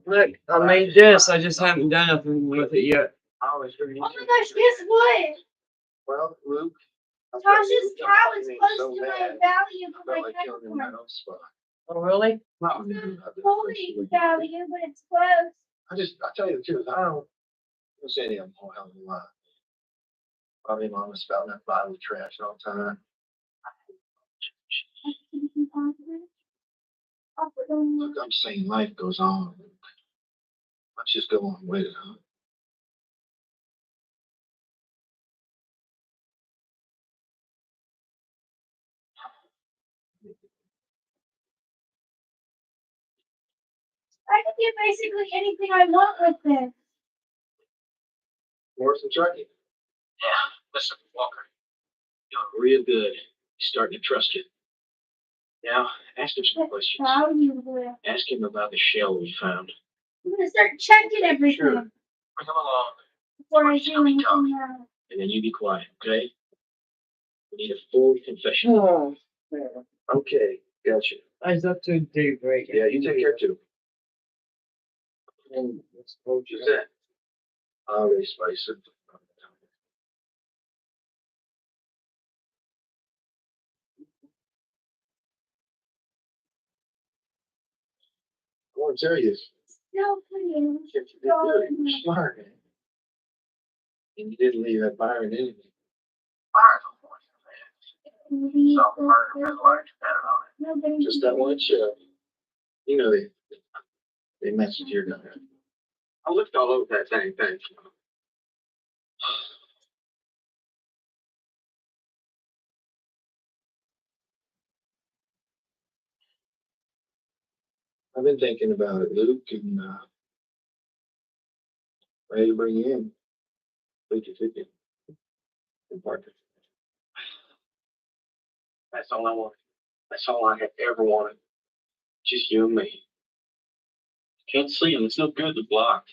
Look, I made this. I just haven't done nothing with it yet. I always figured. Oh my gosh, guess what? Well, Luke. I felt Tasha's you cow were is being close so to my bad. value I for my felt like killing him in my Capricorn. own spot. Oh, really? No, It's fully value, but it's close. I tell you the truth, I don't say any of them whole hell of a lot. Probably mom was spouting that Bible trash all the time. Look, I'm saying life goes on. Let's just go on with it, huh? I can get basically anything I want with this. Morrison Trucking. Yeah, listen, Walker. You're real good. Starting to trust you. Now, ask him some questions. How do you do it? Ask him about the shell we found. I'm gonna start checking everything Sure. Bring him along, before I do anything else. and then you be quiet, okay? We need a full confession. Oh, man. Okay, gotcha. I was up to daybreak. Yeah, you take care too. And it's coach. Who's that? Ray Spicer. I want to tell you, No, please. you did good. You're smart, man. And you didn't leave that Byron in me. Please, nobody. Just that one show. You know they messed with your guy. I looked all over that dang thing. I've been thinking about it, Luke, and ready to bring you in. 50-50. And Parker. That's all I want. That's all I have ever wanted. Just you and me. Can't see him. It's no good. They're blocked.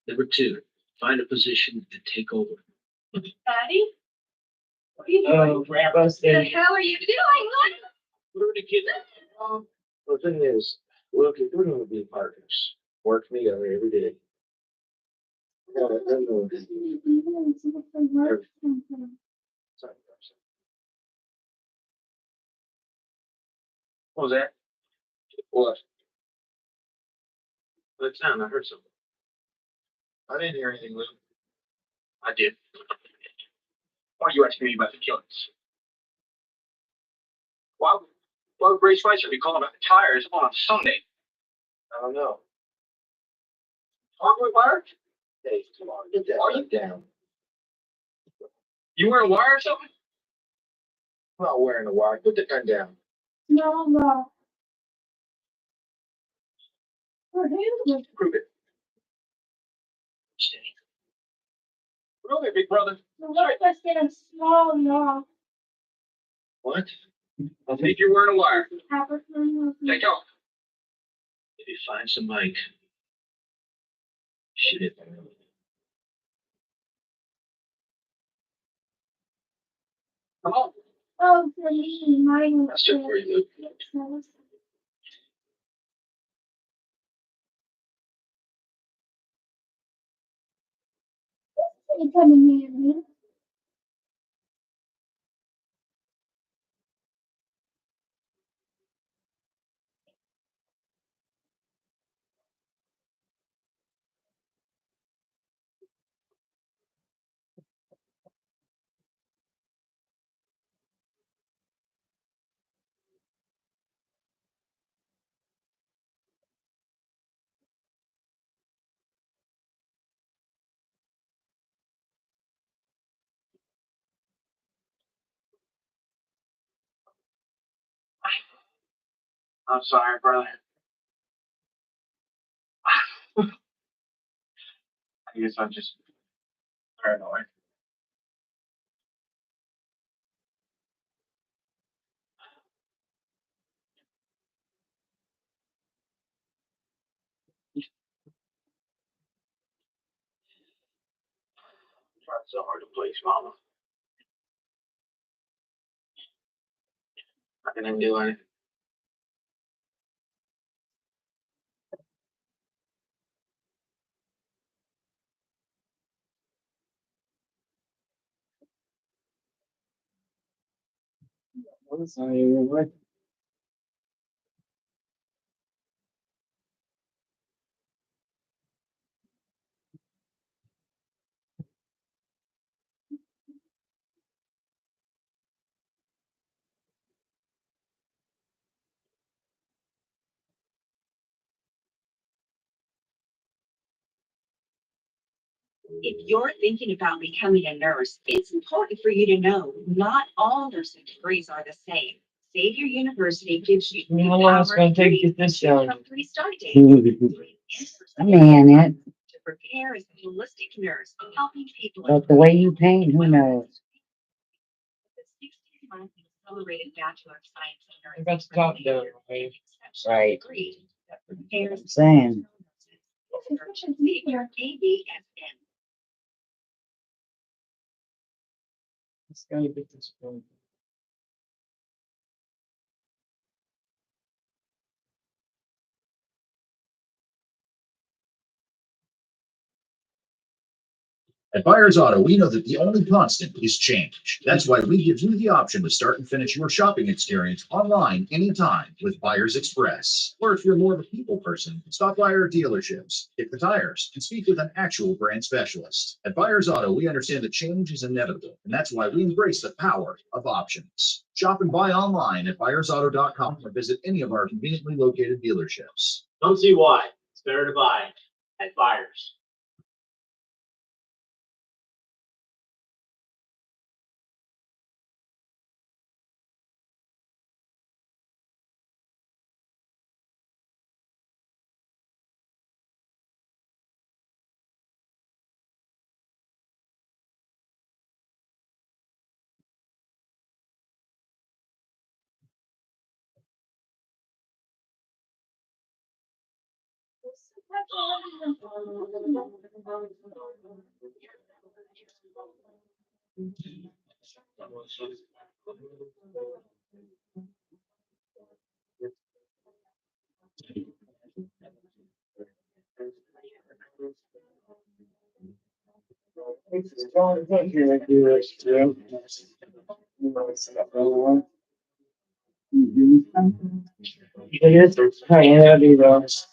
Number 2, find a position and take over. Daddy? What are you Oh, doing? What the busted. hell are you doing? What are the kids? The thing is, Luke, if we're going to be partners, work together every day. What was that? What? That sound, I heard something. I didn't hear anything, Luke. I did. Why are you asking me about the killings? Why would Ray Spicer be calling about the tires on a Sunday? I don't know. Aren't we wired? Hey, come on, get that gun down. You wearing a wire or something? I'm not wearing a wire. Put the gun down. No. For who? Prove it. Steady. Prove it, big brother. The work was getting small now. What? I think you're wearing a wire. Capricorn. Take off. If you find some mic, shoot it. Come on. Oh, for me, mine. That's just for you, Luke. You coming here, me? I'm sorry, brother. I guess I'm just paranoid. Tried so hard to please Mama. Not gonna do anything. What's on your way? If you're thinking about becoming a nurse, it's important for you to know not all nursing degrees are the same. Xavier University gives you How long it's gonna take to get this done? from 3 start dates. A minute. Repair is a holistic nurse helping people. But the way you paint, who knows? The 16-month accelerated Bachelor of Science in I got the top down, right? Right. degree that prepares I'm saying. ABSN. Let's go get this one. At Buyers Auto, we know that the only constant is change. That's why we give you the option to start and finish your shopping experience online anytime with Buyers Express. Or if you're more of a people person, stop by our dealerships, kick the tires, and speak with an actual brand specialist. At Buyers Auto, we understand that change is inevitable, and that's why we embrace the power of options. Shop and buy online at buyersauto.com or visit any of our conveniently located dealerships. Don't see why. It's better to buy at Buyers. It is kind of heavy though. 'Cause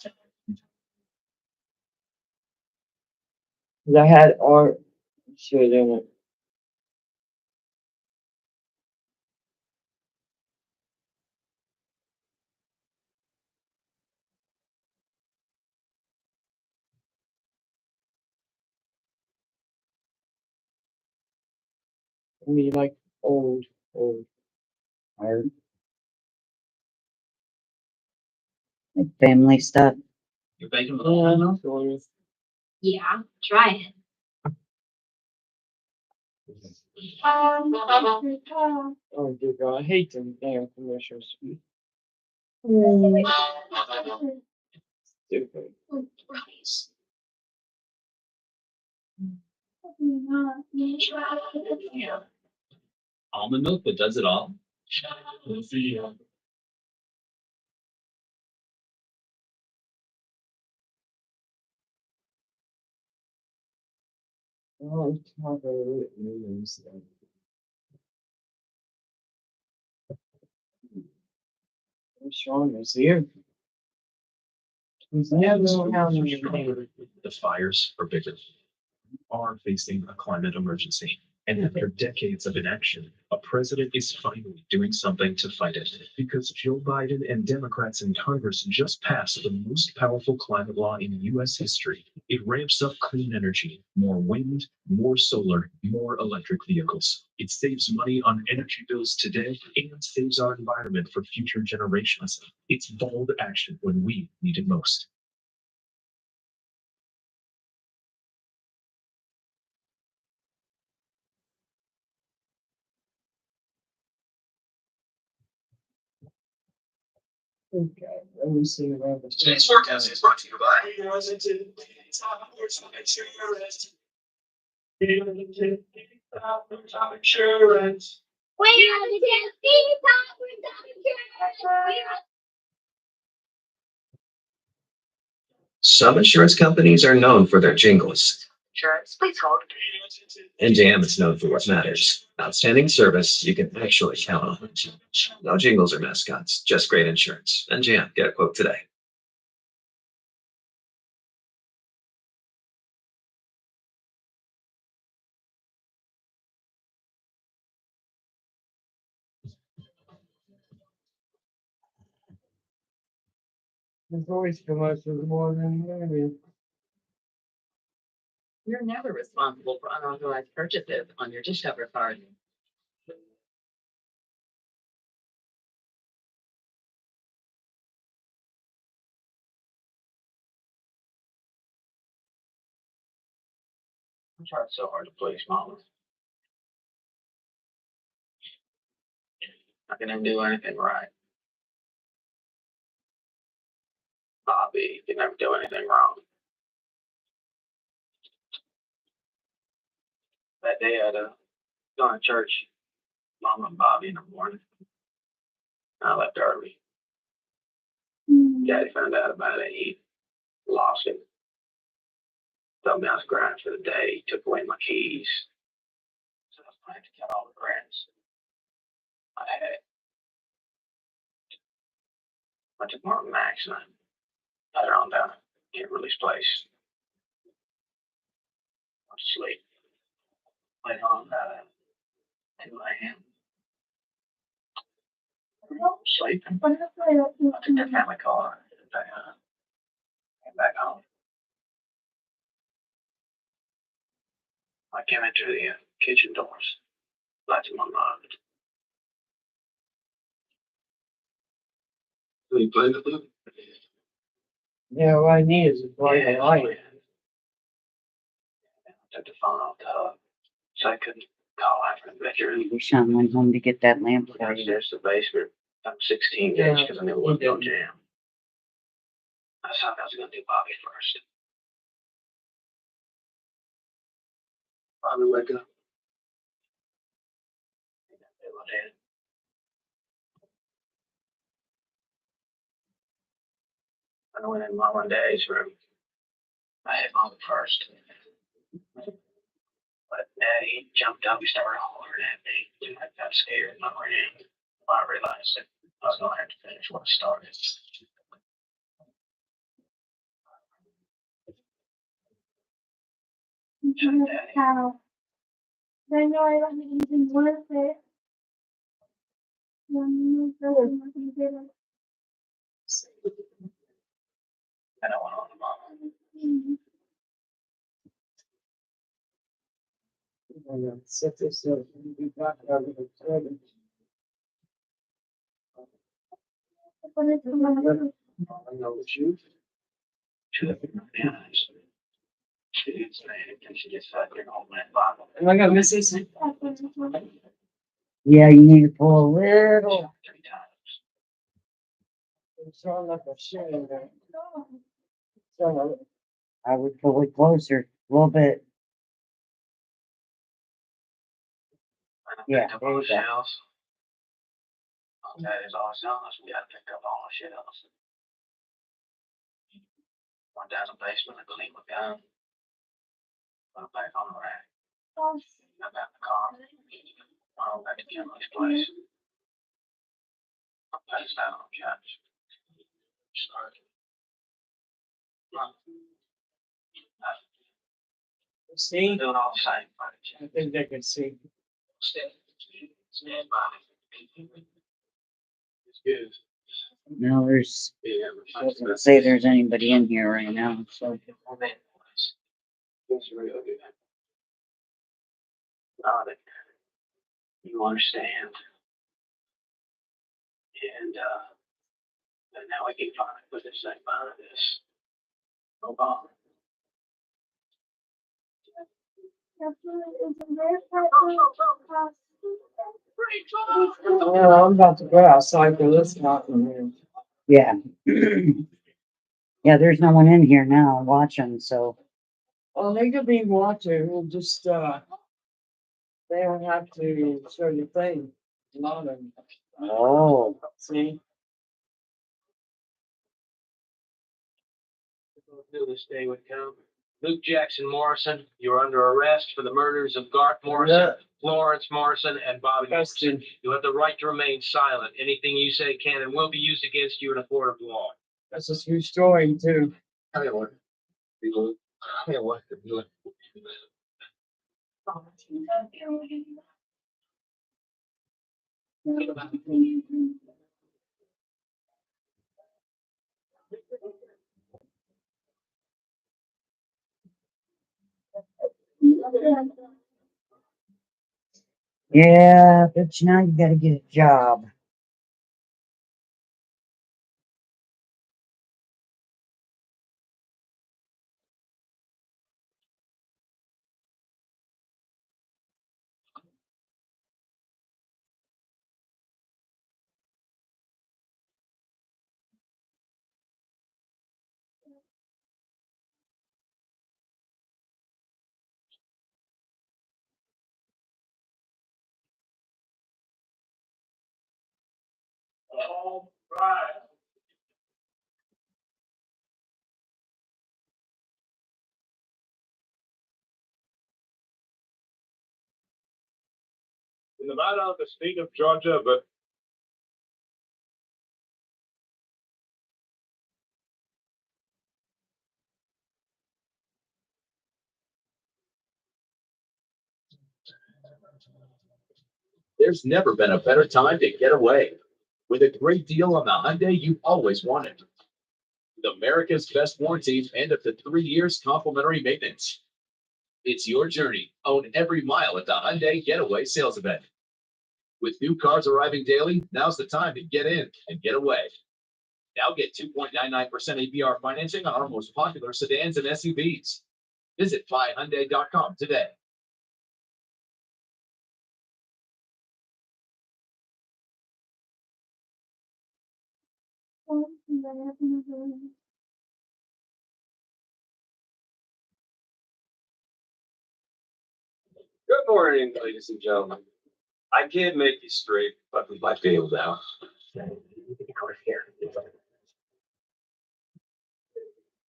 I had art shit in it. I mean, like old. Or like family stuff. You're baking Yeah, try it. Oh dear God, I hate them damn commercials. Stupid. Almond milk that does it all. Oh, it's not very news. Sean is here. He's never around anymore. The fires are bigger. We are facing a climate emergency. And after decades of inaction, a president is finally doing something to fight it. Because Joe Biden and Democrats in Congress just passed the most powerful climate law in US history. It ramps up clean energy, more wind, more solar, more electric vehicles. It saves money on energy bills today and saves our environment for future generations. It's bold action when we need it most. Okay, let me see around the. Today's forecast is brought to you by Some insurance companies are known for their jingles. Insurance, please hold. NJM is known for what matters. Outstanding service you can actually count on. No jingles or mascots, just great insurance. NJM, get a quote today. There's always commercials more than maybe. You're never responsible for unauthorized purchases on your Discover card. I tried so hard to please mama. I can never do anything right. Bobby can never do anything wrong. That day I'd gone to church, mama and Bobby in the morning. I left early. Daddy found out about it. He lost it. Told me I was grind for the day. He took away my keys. So I was planning to cut all the grass I had. I took Martin Max and I got her on down to Kimberly's place. I was asleep. Later on, 2 a.m. Sleeping. I took their family car and came back home. I came into the kitchen doors. Lights in my mind. Who you playing with? Yeah, what I need is a bright Yeah, light. I took the phone off the hook so I couldn't call after the bedroom. Maybe Sean went home to get that lamp for you. Downstairs to the basement. I'm 16 gauge because I knew it wasn't gonna jam. I thought I was gonna do Bobby first. Bobby, wake up. I went in Mom and Daddy's room. I hit Mom first. But Daddy jumped up, he started hollering at me. I got scared and I ran. I realized that I was gonna have to finish what I started. How? I know I wasn't even worth it. I don't want to Mom. I'm gonna set this up and be back out of the toilet. I know the truth. Should have been honest. She didn't say anything. She just sat there holding that Bible. Am I gonna miss this? Yeah, you need to pull a little. 3 times. It's sounding like a shame there. So, I would pull it closer, a little bit. Yeah, Picked up there all you the go. shells. Daddy's always telling us we gotta pick up all the shells. Went down the basement and cleaned my gun. Put it back on the rack. Got back in the car. Went back to Kimberly's place. I passed out on the couch. Started. see, Doing all the same. I think they can see. Stand by. It's good. No, there's, Yeah, doesn't say there's anybody in here right now, so. It's real good. Now that you understand. And now we can finally put this thing behind us. No problem. Well, I'm about to go outside for this mountain. Yeah. Yeah, there's no one in here now watching, so. Well, they could be watching, we'll just, they don't have to show you thing. Not them. Oh. See? Knew this day would come. Luke Jackson Morrison, you're under arrest for the murders of Garth Morrison, Yeah. Florence Morrison, and Bobby Custody. Morrison. You have the right to remain silent. Anything you say can and will be used against you in a court of law. That's a true story too. Tell you what. Tell you what. Yeah, but now you gotta get a job. In Nevada, the state of Georgia, but There's never been a better time to get away. With a great deal on the Hyundai you always wanted. With America's best warranty and up to 3 years complimentary maintenance. It's your journey. Own every mile at the Hyundai Getaway sales event. With new cars arriving daily, now's the time to get in and get away. Now get 2.99% APR financing on our most popular sedans and SUVs. Visit buyhyundai.com today. Good morning, ladies and gentlemen. I can't make you straight, but we might be able to help.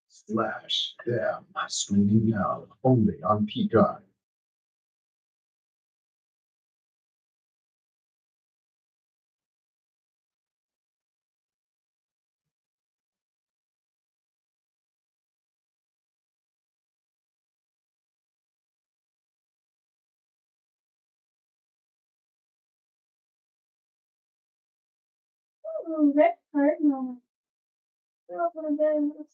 Slash, yeah, streaming now, only on Peacock. Oh, that hurt no. Oh, my goodness.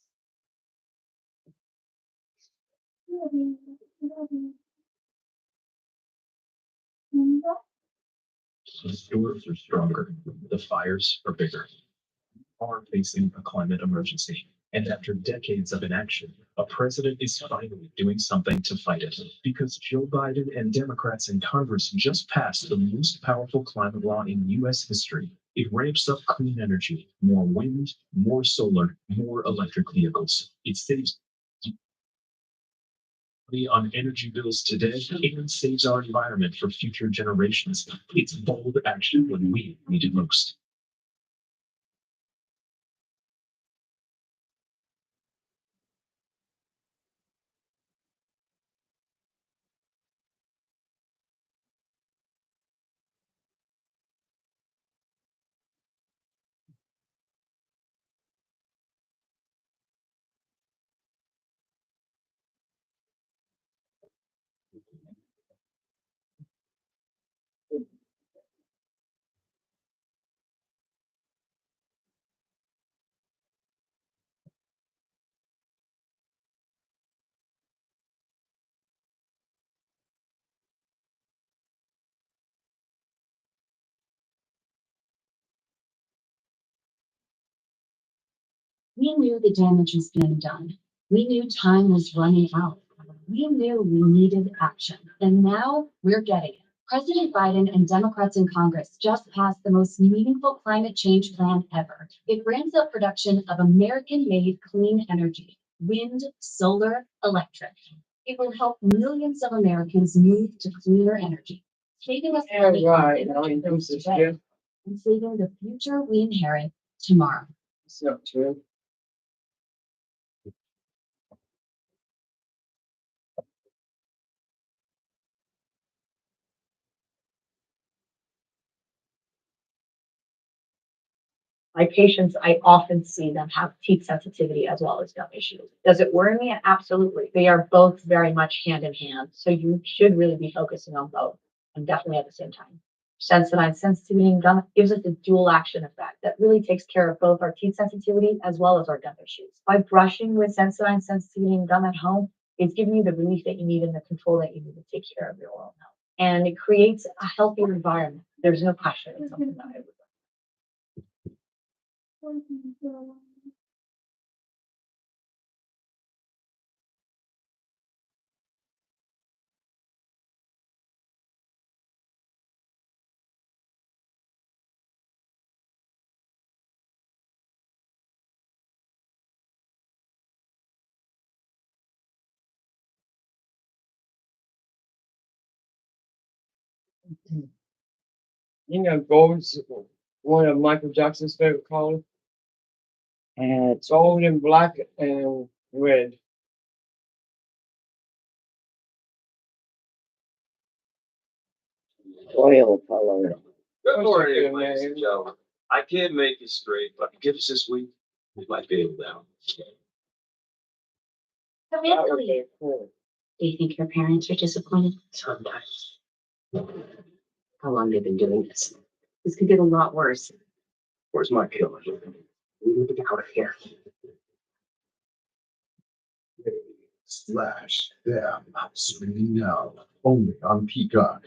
The storms are stronger, the fires are bigger. We are facing a climate emergency, and after decades of inaction, a president is finally doing something to fight it. Because Joe Biden and Democrats in Congress just passed the most powerful climate law in U.S. history. It ramps up clean energy, more wind, more solar, more electric vehicles. It saves money on energy bills today and saves our environment for future generations. It's bold action when we need it most. We knew the damage was being done. We knew time was running out. We knew we needed action. And now we're getting it. President Biden and Democrats in Congress just passed the most meaningful climate change plan ever. It ramps up production of American-made clean energy, wind, solar, electric. It will help millions of Americans move to cleaner energy, saving us money on Right, energy bills this is today good. and saving the future we inherit tomorrow. So true. My patients, I often see them have teeth sensitivity as well as gum issues. Does it worry me? Absolutely. They are both very much hand in hand. So you should really be focusing on both and definitely at the same time. Sensodyne sensitivity and gum gives us a dual action effect that really takes care of both our teeth sensitivity as well as our gum issues. By brushing with Sensodyne sensitivity and gum at home, it's giving you the relief that you need and the control that you need to take care of your oral health. And it creates a healthier environment. There's no question. It's something that I would You know, goals one of Michael Jackson's favorite colors. And It's gold and black and red. oil color. Good That's morning, okay, ladies man. and gentlemen. I can't make it straight, but give us this week. We might be able to. Come in, That would Ellie. be cool. Do you think your parents are disappointed? Sometimes. How long they've been doing this? This could get a lot worse. Where's my killer? We need to get out of here. Slash them streaming now only on Peacock.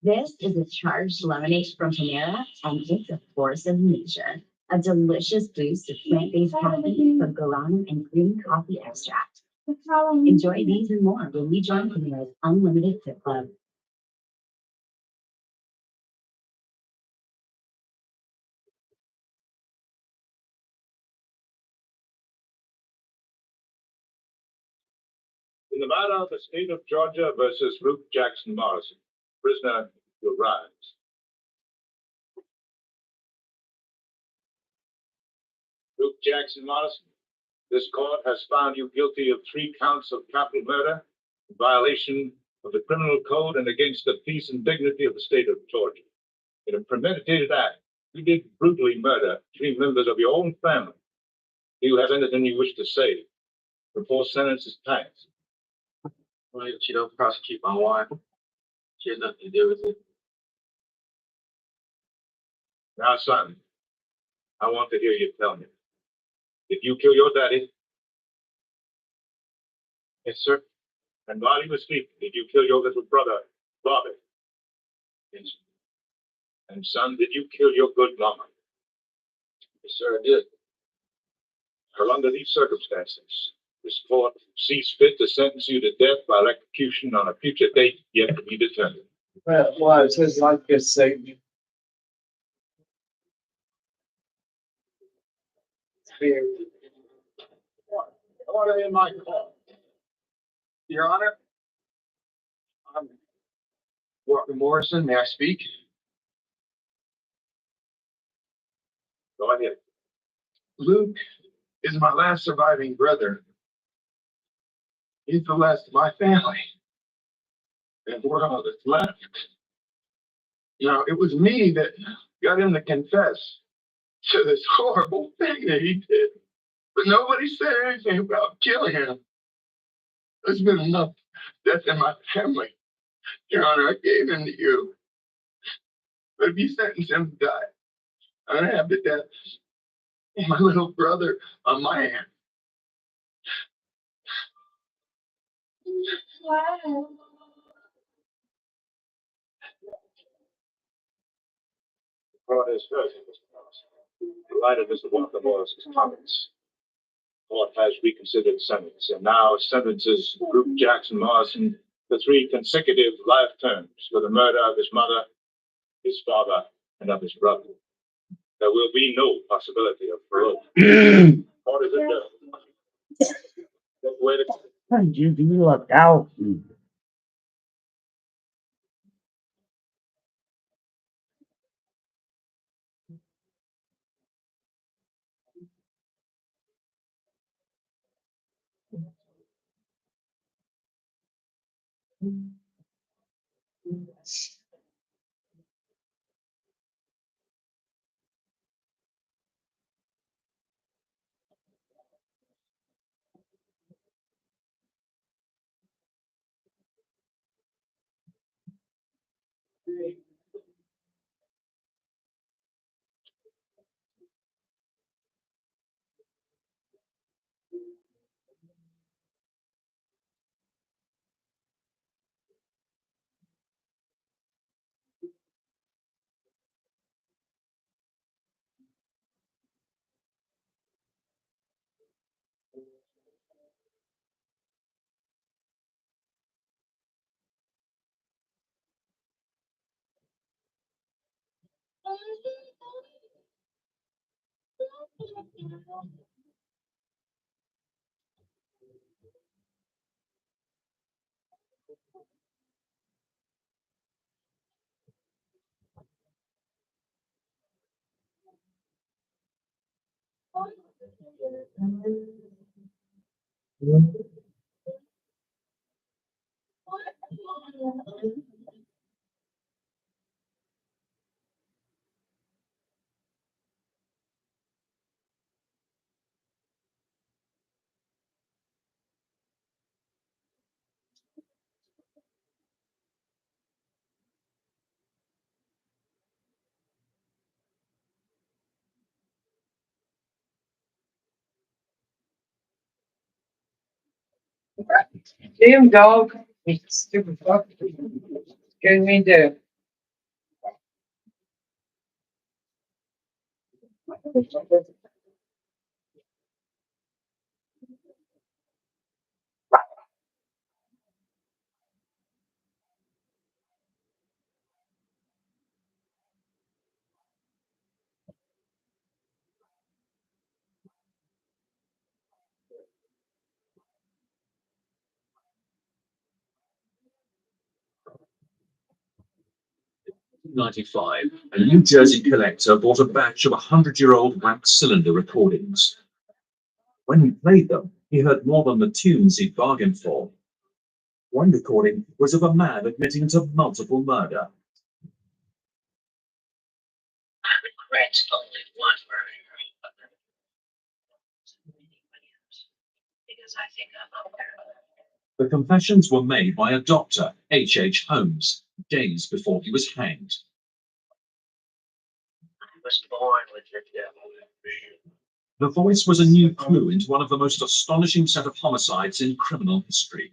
This is a charged lemonade from Panera, and it's a force of nature. A delicious boost of plant-based caffeine from guarana and green coffee extract. Enjoy these and more when we join Panera's Unlimited Fit Club. In the matter of the state of Georgia versus Ruth Jackson Morrison, prisoner will rise. Ruth Jackson Morrison, this court has found you guilty of 3 counts of capital murder in violation of the criminal code and against the peace and dignity of the state of Georgia. In a premeditated act, you did brutally murder 3 members of your own family. Do you have anything you wish to say before sentence is passed? Well, she don't prosecute my wife. She has nothing to do with it. Now, son, I want to hear you tell me. Did you kill your daddy? Yes, sir. And while he was sleeping, did you kill your little brother, Bobby? Yes, And son, did you kill your good mama? yes, sir, I did. Well, under these circumstances, this court sees fit to sentence you to death by electrocution on a future date yet to be determined. Well, why is his life gets saved? Here. Order in my court. Your Honor, I'm Walker Morrison. May I speak? Go ahead. Luke is my last surviving brother. He's the last of my family. And we're all that's left. You know, it was me that got him to confess to this horrible thing that he did. But nobody said anything about killing him. There's been enough death in my family. Your Honor, I gave him to you. But if you sentence him to die, I'm gonna have the death of my little brother on my hand. Wow. Court is heard, Mr. Morrison. In light of Mr. Walker Morrison's comments, court has reconsidered sentence and now sentences Ruth Jackson Morrison to 3 consecutive life terms for the murder of his mother, his father, and of his brother. There will be no possibility of parole. Court is adjourned. Wait a You look out. Damn dog. Stupid fuck. Getting me to. '95, a New Jersey collector bought a batch of 100-year-old wax cylinder recordings. When he played them, he heard more than the tunes he'd bargained for. One recording was of a man admitting to multiple murder. I regret only one murder. Because I think I'm aware of it. The confessions were made by a doctor, H. Holmes, days before he was hanged. I was born with the devil. The voice was a new clue into one of the most astonishing set of homicides in criminal history.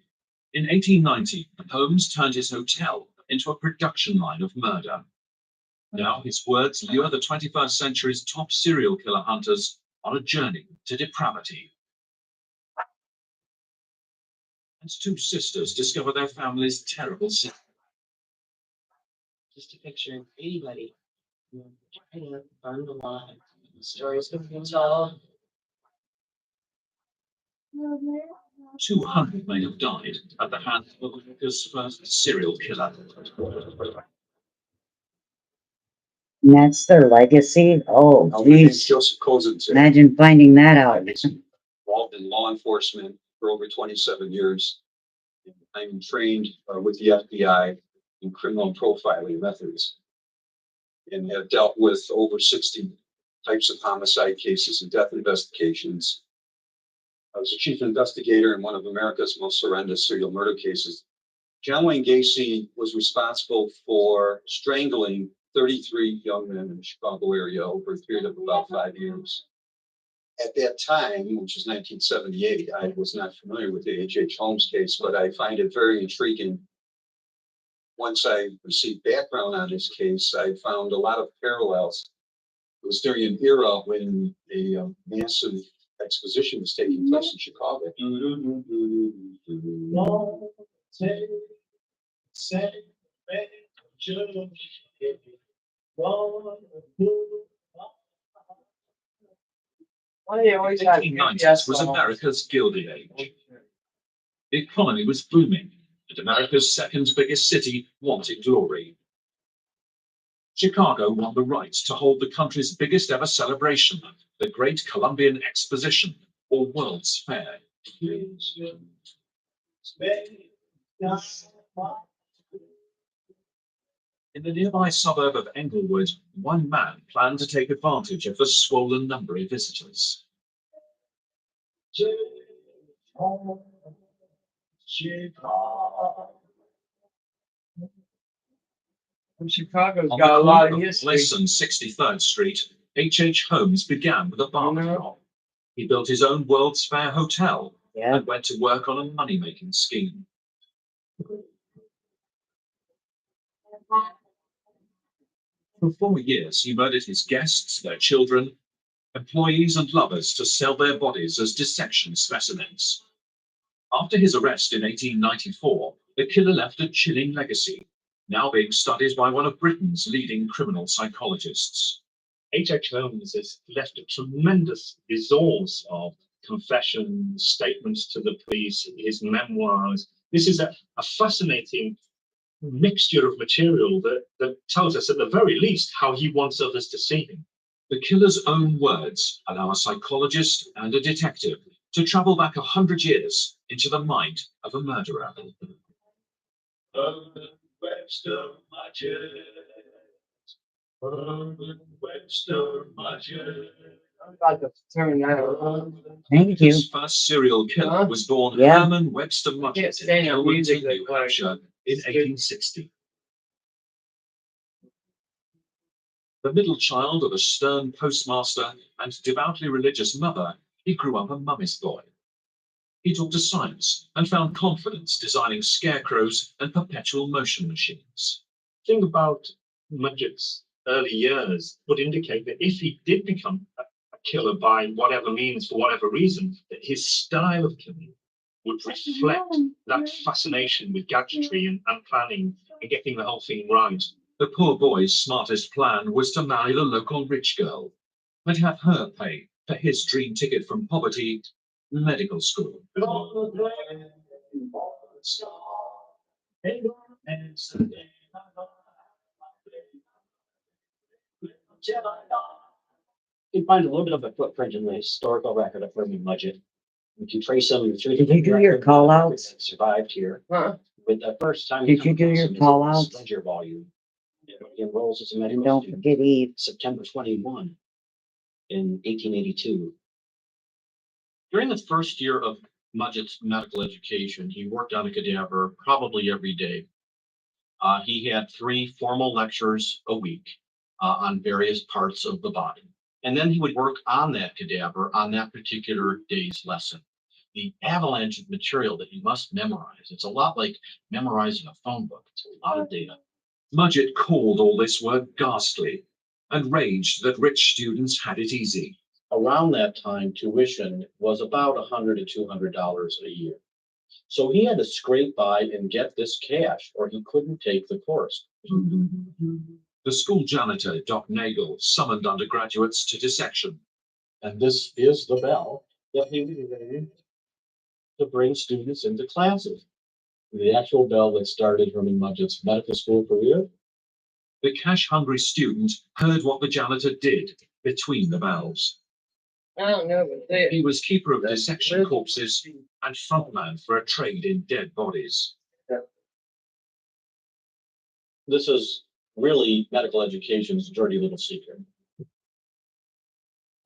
In 1890, Holmes turned his hotel into a production line of murder. Now his words lure the 21st century's top serial killer hunters on a journey to depravity. And two sisters discover their family's terrible sin. Just a picture of anybody. Trying to burned alive. Stories have been told. 200 may have died at the hands of America's first serial killer. And that's their legacy? Oh, geez. Joseph Kosinski. Imagine finding that out. Involved in law enforcement for over 27 years. I'm trained with the FBI in criminal profiling methods and have dealt with over 60 types of homicide cases and death investigations. I was a chief investigator in one of America's most horrendous serial murder cases. John Wayne Gacy was responsible for strangling 33 young men in the Chicago area over a period of about 5 years. At that time, which is 1978, I was not familiar with the H. Holmes case, but I find it very intriguing. Once I received background on this case, I found a lot of parallels. It was during an era when a massive exposition was taking place in Chicago. Why do you always have 1890s was America's Gilded Age. The economy was booming, and America's second biggest city wanted glory. Chicago won the right to hold the country's biggest ever celebration, the Great Columbian Exposition, or World's Fair. In the nearby suburb of Englewood, one man planned to take advantage of the swollen number of visitors. Chicago's On got a the lot corner of of history. Bliss and 63rd Street, H. Holmes began with a barber shop. He built his own World's Fair hotel and went to work on a money-making scheme. For 4 years, he murdered his guests, their children, employees, and lovers to sell their bodies as dissection specimens. After his arrest in 1894, the killer left a chilling legacy, now being studied by one of Britain's leading criminal psychologists. H.H. Holmes has left a tremendous resource of confessions, statements to the police, his memoirs. This is a fascinating mixture of material that tells us, at the very least, how he wants others to see him. The killer's own words allow a psychologist and a detective to travel back 100 years into the mind of a murderer. Webster, Webster, I'm about to turn that on. Thank you. His first serial killer was born Yeah. Herman Webster Mudgett in stand up music Kilmington, New like Hampshire in stupid. 1860. The middle child of a stern postmaster and devoutly religious mother, he grew up a mummy's boy. He took to science and found confidence designing scarecrows and perpetual motion machines. Thing about Mudgett's early years would indicate that if he did become a killer by whatever means, for whatever reason, that his style of killing would reflect that fascination with gadgetry and planning and getting the whole thing right. The poor boy's smartest plan was to marry the local rich girl and have her pay for his dream ticket from poverty, medical school. You can find a little bit of a footprint in the historical record of Herman Mudgett. If you trace them through. Did you do your call outs? that Survived here. Huh? With the first time. Did you do your call outs? Ledger volume. He enrolls as a medical And don't student forget Eve. September 21 in 1882. During the first year of Mudgett's medical education, he worked on a cadaver probably every day. He had 3 formal lectures a week on various parts of the body. And then he would work on that cadaver on that particular day's lesson. The avalanche of material that he must memorize, it's a lot like memorizing a phone book. It's a lot of data. Mudgett called all this work ghastly and raged that rich students had it easy. Around that time, tuition was about $100 to $200 a year. So he had to scrape by and get this cash or he couldn't take the course. The school janitor, Doc Nagel, summoned undergraduates to dissection. And this is the bell that he rang to bring students into classes. The actual bell that started Herman Mudgett's medical school career. The cash-hungry student heard what the janitor did between the bells. I don't know, but they. He was keeper of dissection corpses and frontman for a trade in dead bodies. This is really medical education's dirty little secret.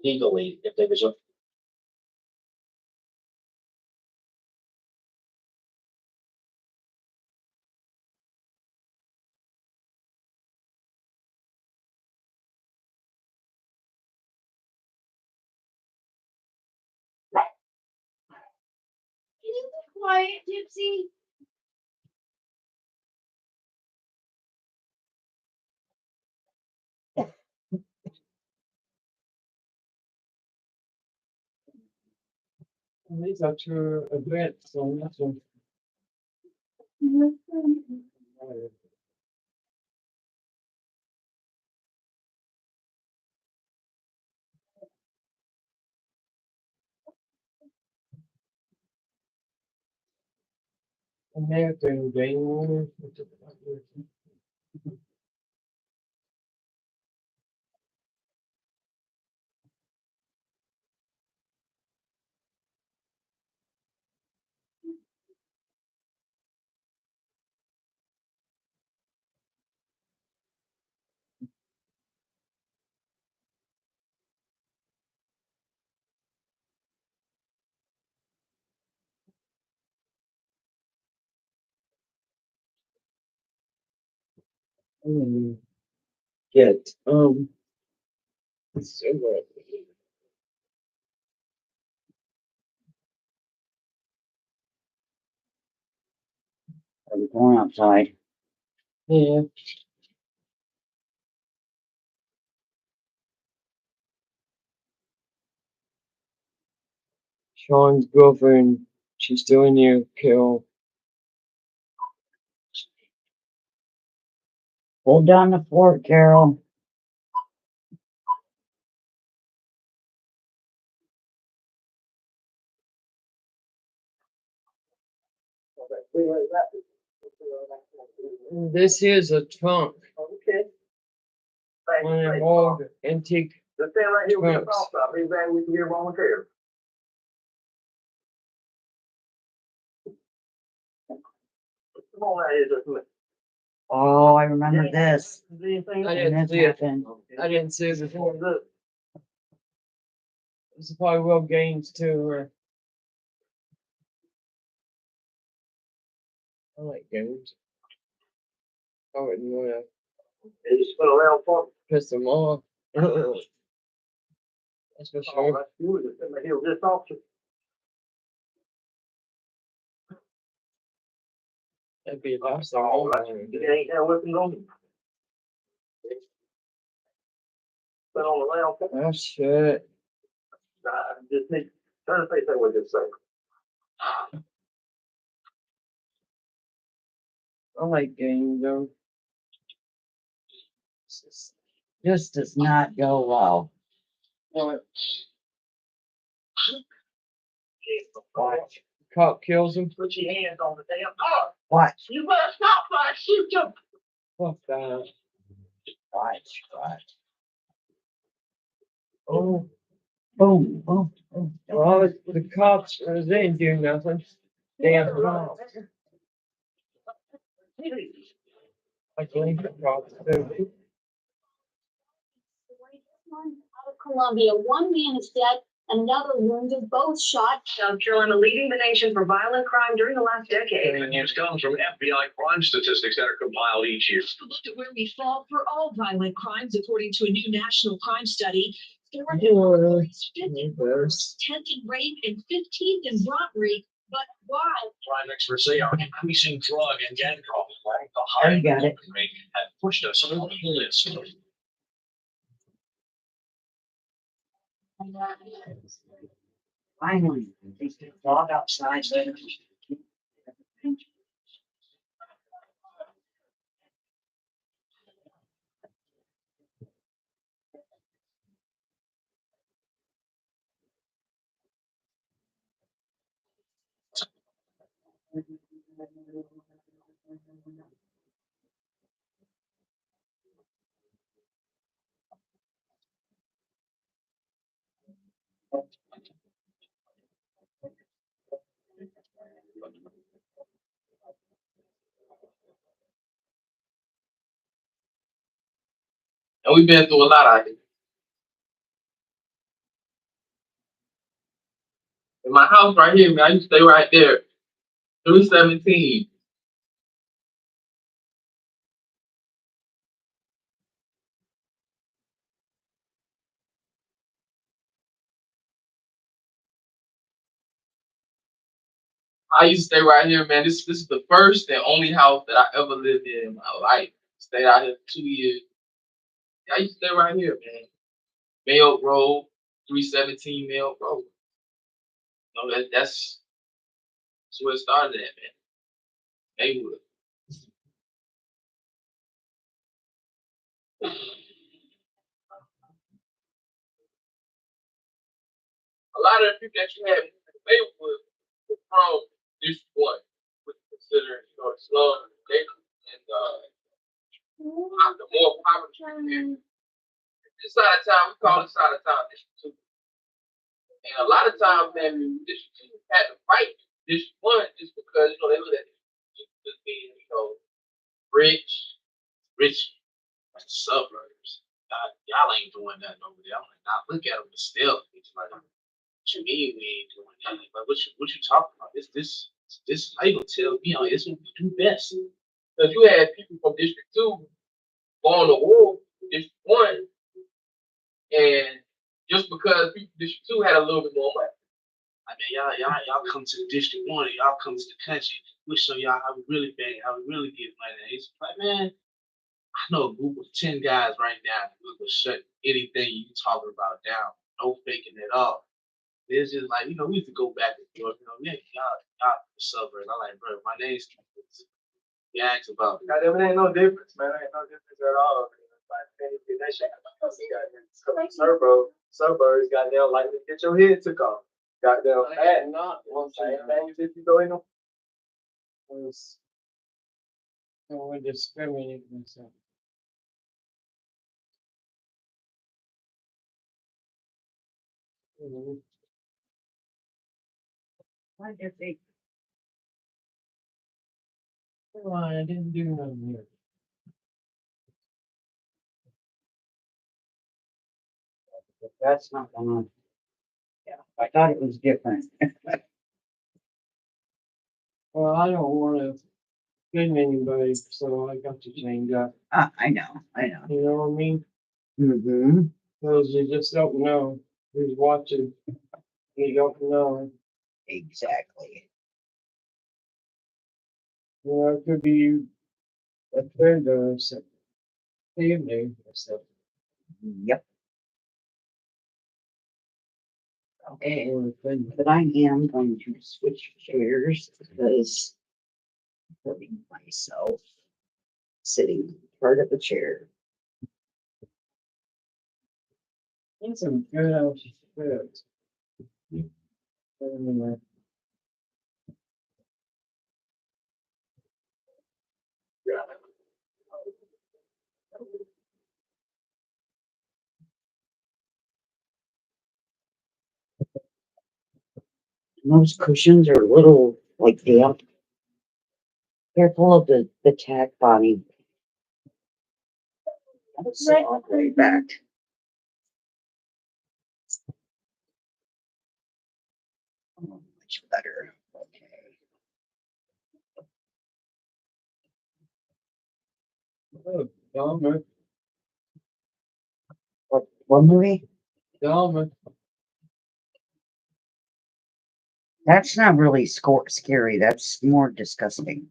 Legally, if there was a Can you be quiet, Gypsy? These are two events on this one. American game. Get so good. Are we going outside? Yeah. Sean's girlfriend, she's still in here, kill. Hold down the fort, Carol. This is a trunk. Okay. One of them old antique Just stand right here with your trunks. thoughts out. Be back with you here momentarily. Come on out here just a minute. Oh, I remember this. I When didn't this see it. happened. I didn't see it before. It's probably Will Gaines too, or. I like games. I wouldn't wanna They just spin around for me. piss them off. That's for Oh, sure. that's you. Just stand right here with this officer. That'd be the last thing I Oh, want that's, to you do. ain't that weapon on you. Spin on the round for me. Oh shit. Just need, turn the face that way just a second. I like games though. This does not go well. What? Cop kills him. Put your hands on the damn car. Watch, You better stop or I shoot you. Fuck that. watch. Oh, Boom, boom, boom. well, the cops, they didn't do nothing. Damn cops. I believe the cops too. Out of Colombia, one man is dead, another wounded, both shot. South Carolina leading the nation for violent crime during the last decade. The news comes from FBI crime statistics that are compiled each year. Looked at where we fall for all violent crimes, according to a new national crime study. Fourth Yeah, in burglaries, fifth in reverse. murders, 10th in rape, and 15th in robbery. But why? Crime experts say our increasing drug and gang problems, the Oh, high you got it. crime rate, have pushed us on the list. Finally, they took the dog outside. And we've been through a lot out here. In my house right here, man, I used to stay right there. 317. I used to stay right here, man. This is the first and only house that I ever lived in my life. Stayed out here for 2 years. I used to stay right here, man. Mayo Road, 317 Mayo Road. No, that's where it started at, man. Maywood. A lot of the people that you have in Maywood were from District 1, which is considered, slum and the more poverty area. This side of town, we call this side of town District 2. And a lot of times, man, District 2 had to fight District 1 just because, they look at it just being, rich suburbs. Y'all ain't doing nothing over there. I'm like, nah, look at them, but still, it's like, what you mean we ain't doing nothing? Like, what you talking about? This is how you gonna tell me, it's what we do best. Because you had people from District 2 going to war, District 1, and just because people from District 2 had a little bit more money. I mean, y'all come to the District 1 and y'all come to the country. We'll show y'all how we really bang, how we really get money. And it's like, man, I know a group of 10 guys right now who will shut anything you talking about down. No faking it up. It's just like, we used to go back and forth, man, y'all the suburbs. I'm like, bro, my name's you asked about it. There ain't no difference, man. There ain't no difference at all. That shit. Suburbs, goddamn, like, get your head took off. Goddamn, I had not one same time. thing as if you go in them. was, no one discriminating myself. Mhm. Why did they? Come on, I didn't do nothing here. That's not gonna. Yeah, I thought it was different. Well, I don't wanna offend anybody, so I got to change up. I know, I know. You know what I mean? Mm-hmm. Cause you just don't know who's watching. You don't know. Exactly. You know, it could be a friend or something, family or something. Yep. Okay, Or a friend. but I am going to switch chairs because I'm hurting myself sitting part of the chair. It's some good house food. Anyway. Those cushions are a little like damp. Careful of the tack, Bonnie. I'll be back. Oh, much better. Okay. Oh, Dahmer. What movie? Dahmer. That's not really scary. That's more disgusting.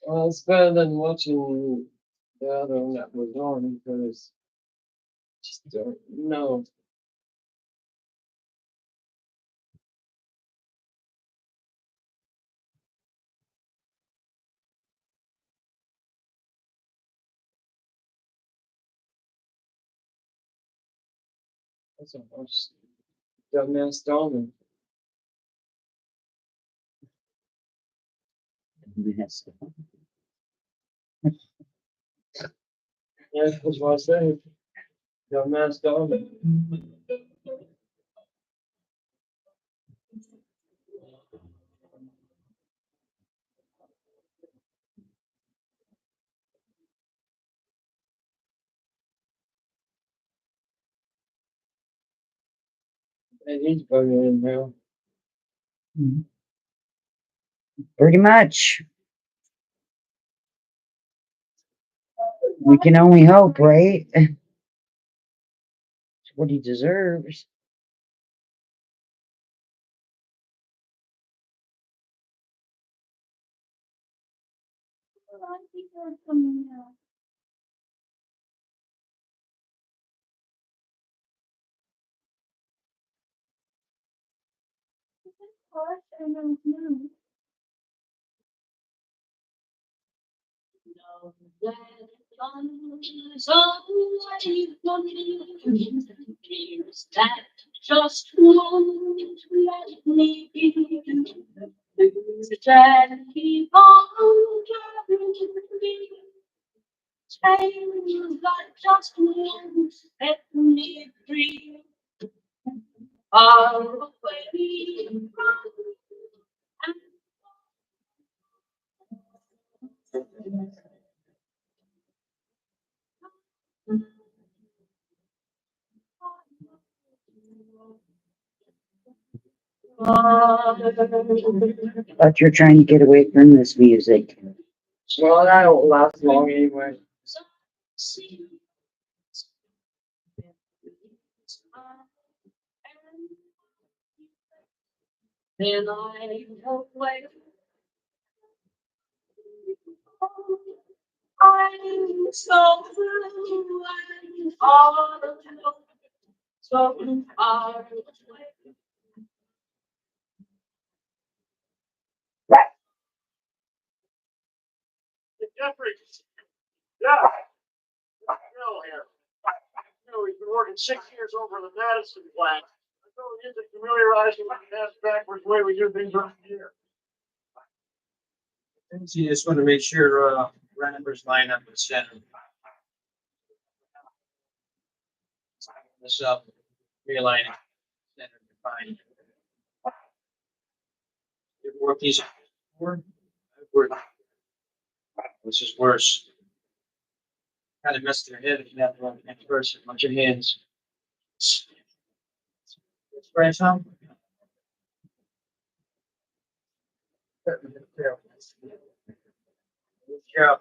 Well, it's better than watching the other one that was on because just don't know. That's a watch. Dumbass Dahmer. Yes. Yeah, that's what I say. Dumbass Dahmer. And he's bugging in now. Pretty much. We can only hope, right? It's what he deserves. I think there's some, course, and then no. That just won't let me be. That keep on driving me. Change that just won't set me free. Far away But you're trying to get away from this music. Well, that don't last long anyway. then I away. I'm so blue and all alone, so far away. Jeffrey. Yeah. Bill here. He's been working 6 years over in the Madison plant. I told him to familiarize him with the backwards way we do things around here. You just want to make sure, numbers line up with center. This up, realigning, center defined. Your work these work. This is worse. Kind of messed their head if you have one next person, bunch of hands. Spray some. Good job.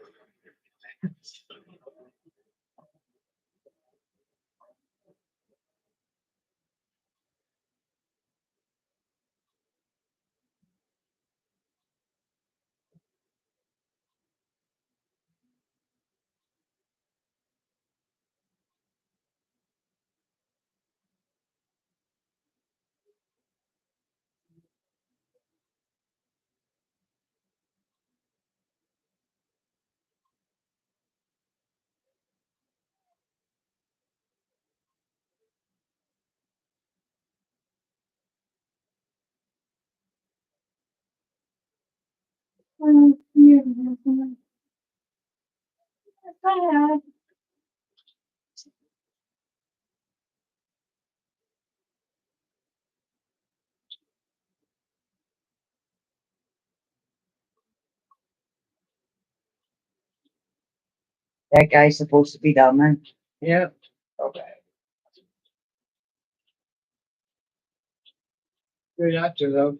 That guy's supposed to be down there. Yep. Okay. Good actor though.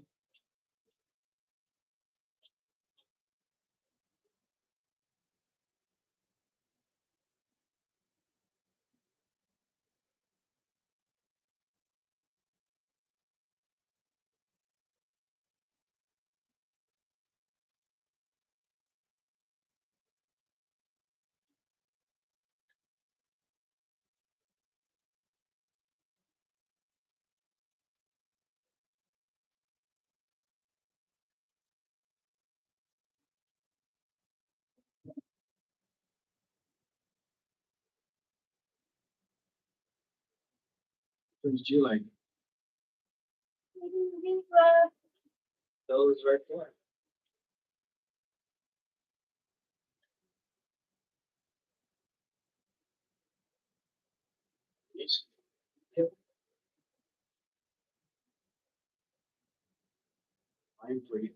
What did you like? Those right there. Yes. Yep. I'm for you.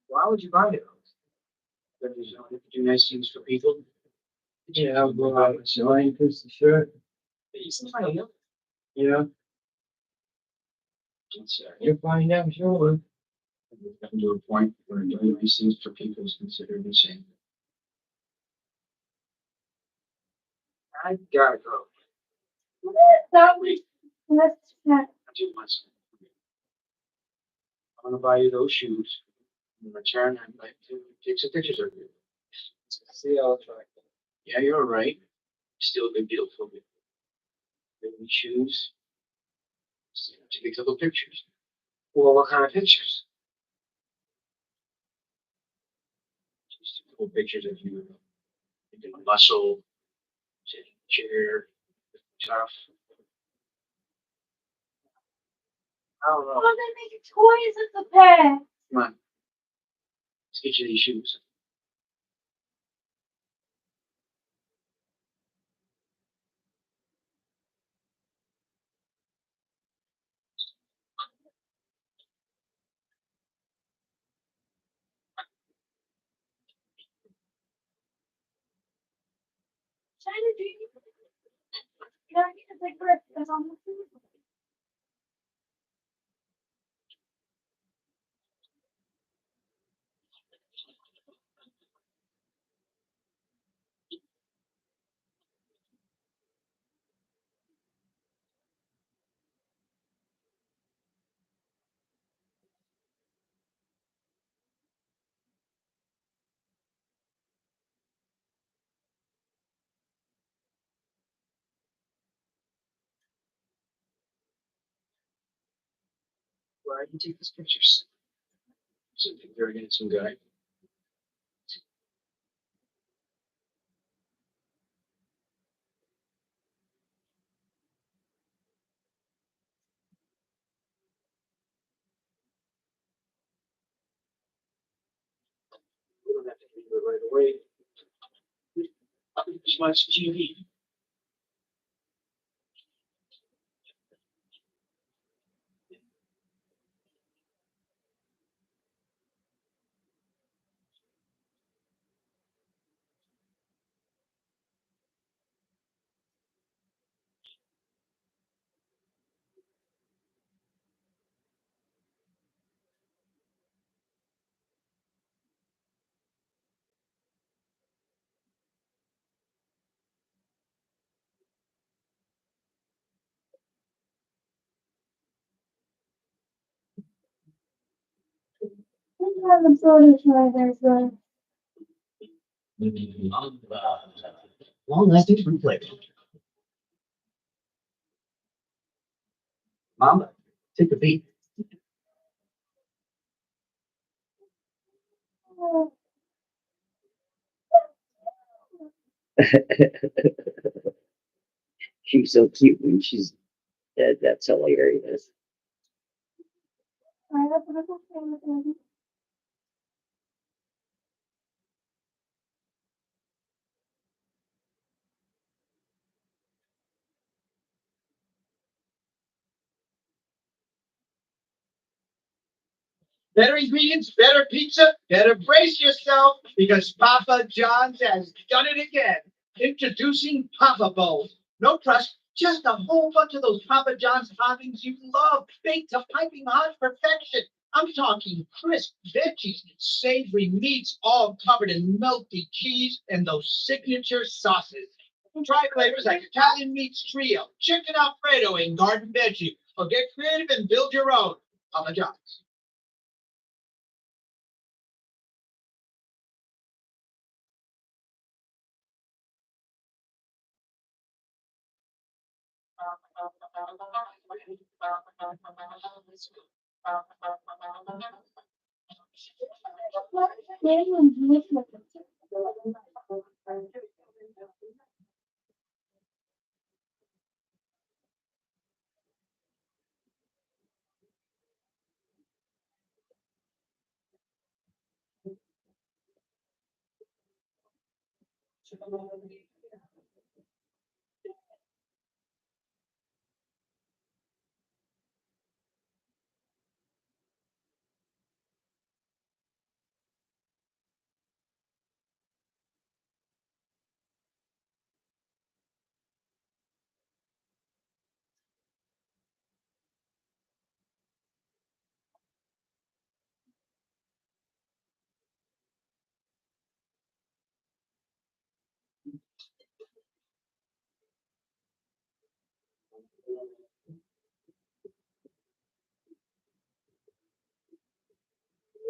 Why would you buy those? Because you want to do nice things for people. Yeah, I'll go out and sell any piece of shirt. Yeah. You'll find out, sure. We've gotten to a point where doing these things for people is considered insane. I gotta go. I do myself. I'm gonna buy you those shoes. In return, I'd like to take some pictures of you. See how it's like. Yeah, you're right. Still a good deal for me. Give me shoes. Take a couple pictures. Well, what kind of pictures? Just a couple pictures of you. You can muscle, sitting in a chair, tough. I don't know. Oh, they're making toys of the pair. Come on. Let's get you these shoes. China, do you? Can I get a big breath? That's on the food. Why do you take these pictures? Something very handsome guy. Wait. Just watch TV. Long-lasting fruit flavor. Mama, take a beat. She's so cute when she's dead. That's hilarious. Better ingredients, better pizza, better brace yourself because Papa John's has done it again. Introducing Papa Bowls. No crust, just a whole bunch of those Papa John's toppings you love, baked to piping hot perfection. I'm talking crisp veggies, savory meats, all covered in melty cheese and those signature sauces. Try flavors like Italian meats trio, chicken Alfredo, and garden veggie, or get creative and build your own. Papa John's.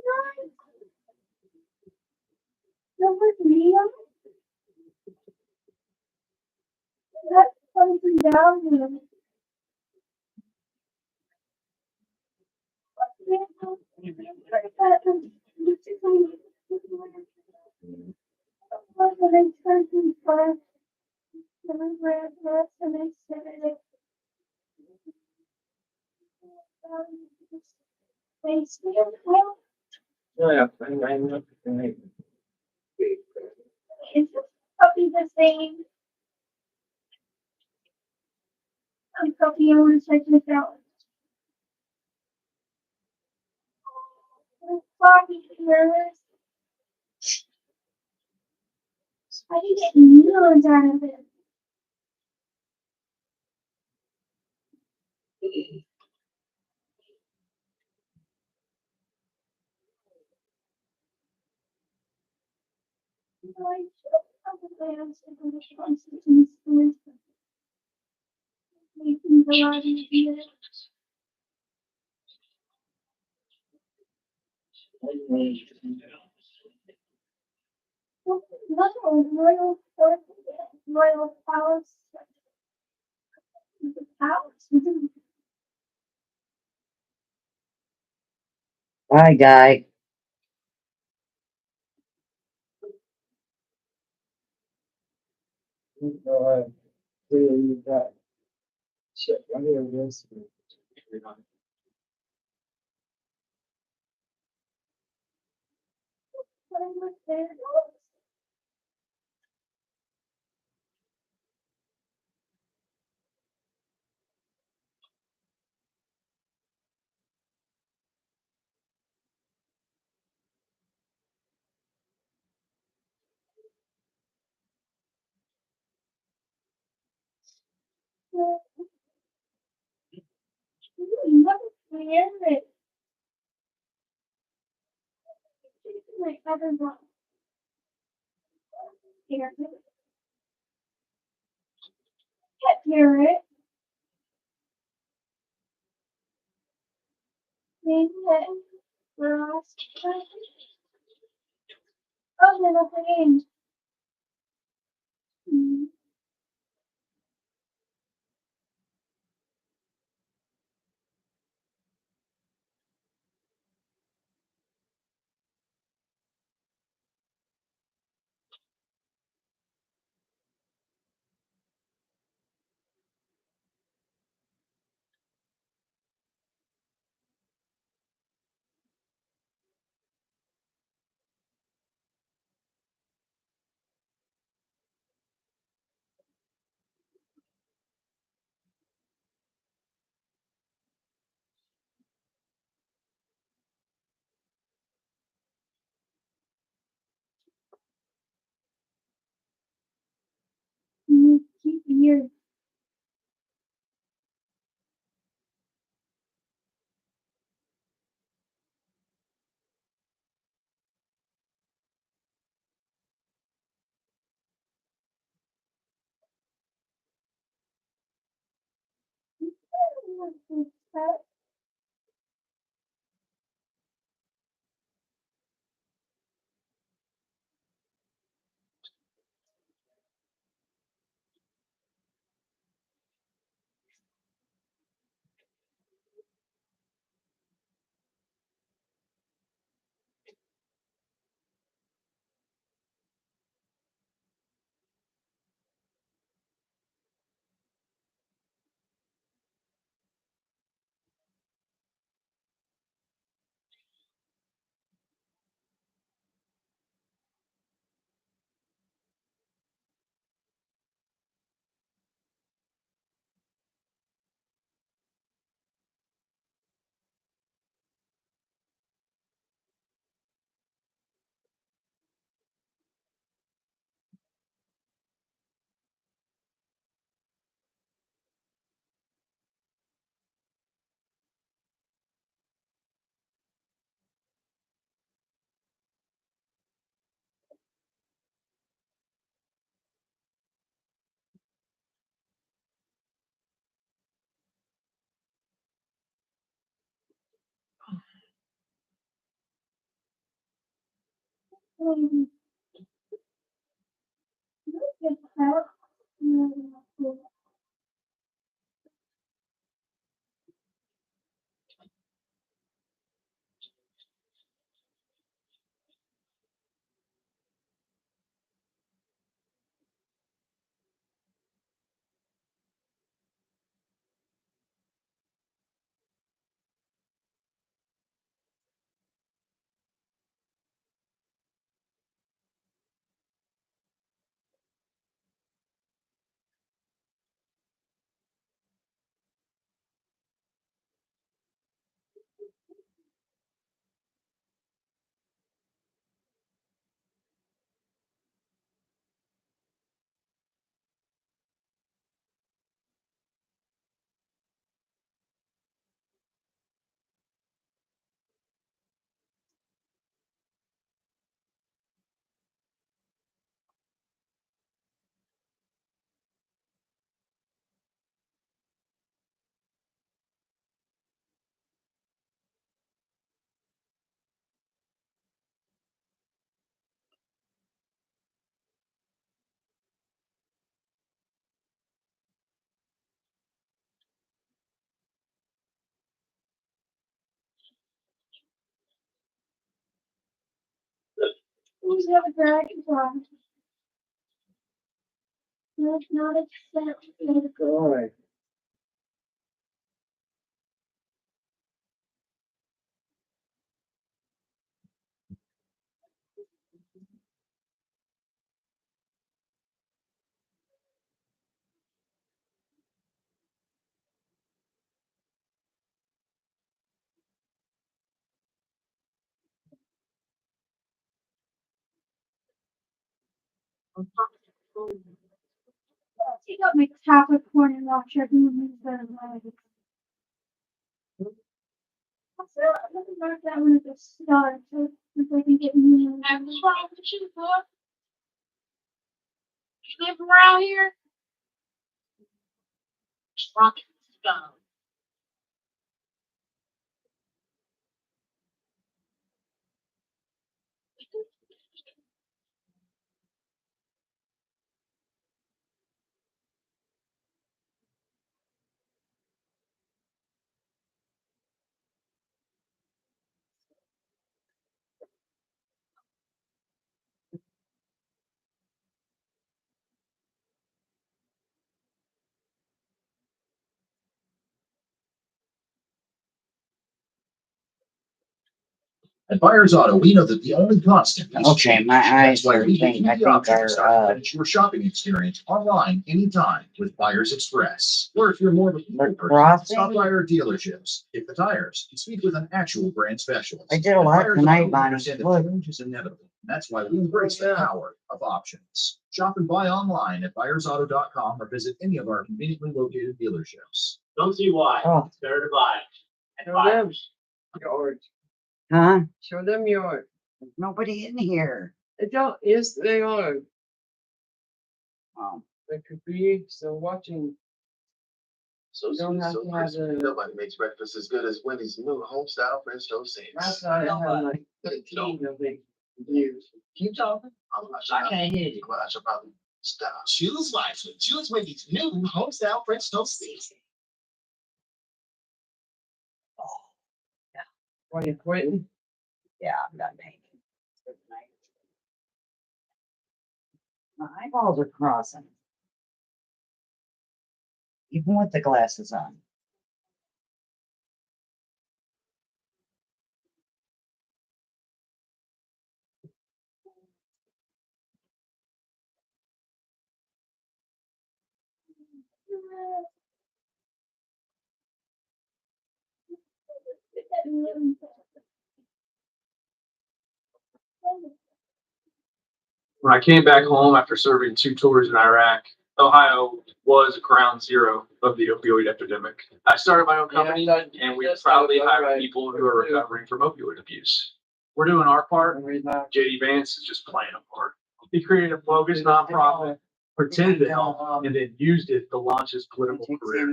Yeah, I know. Is this puppy the same? I'm puppy, I want to check this out. Bobby here. I can get millions out of it. I should probably answer the response to these stories. Making a lot easier. Royal Court, Royal Palace. House. Bye, guy. Shit, I need a rinse. What was there? got my tablet corner watcher doing the legs. I really mark that one at the start, so if I can get me. What's wrong with you, boy? You live around here? Rock stone. At Buyers Auto, we know that the only constant is Okay, change. my That's eyes why are we give think- you I the think option are, to start manage your shopping experience online anytime with Buyers Express. Or if you're more of a people person, crossing? stop by our dealerships, kick the tires, and speak with an actual brand specialist. I did a At lot Buyers tonight, Auto, we Bonnie. understand that Look. change is inevitable. And that's why we embrace the power of options. Shop and buy online at buyersauto.com or visit any of our conveniently located dealerships. Don't see why. Oh. It's better to buy. Show them yours. Huh? Show them yours. There's nobody in here. They don't, yes, they are. Oh. They could be still watching. So You don't sweet, have so to have crispy. the- Nobody makes breakfast as good as Wendy's new home-style French toast sandwich. Last night I had like 13 of them views. Keep talking. I can't hear you. Well, I should probably stop. Choose life with Choose Wendy's new homestyle French toast sticks. What, you quitting? Yeah, I'm done painting. My eyeballs are crossing. Even with the glasses on. When I came back home after serving 2 tours in Iraq, Ohio was ground zero of the opioid epidemic. I started my own company and we proudly hire people who are recovering from opioid abuse. We're doing our part. JD Vance is just playing a part. He created a bogus nonprofit, pretended to help, and then used it to launch his political career.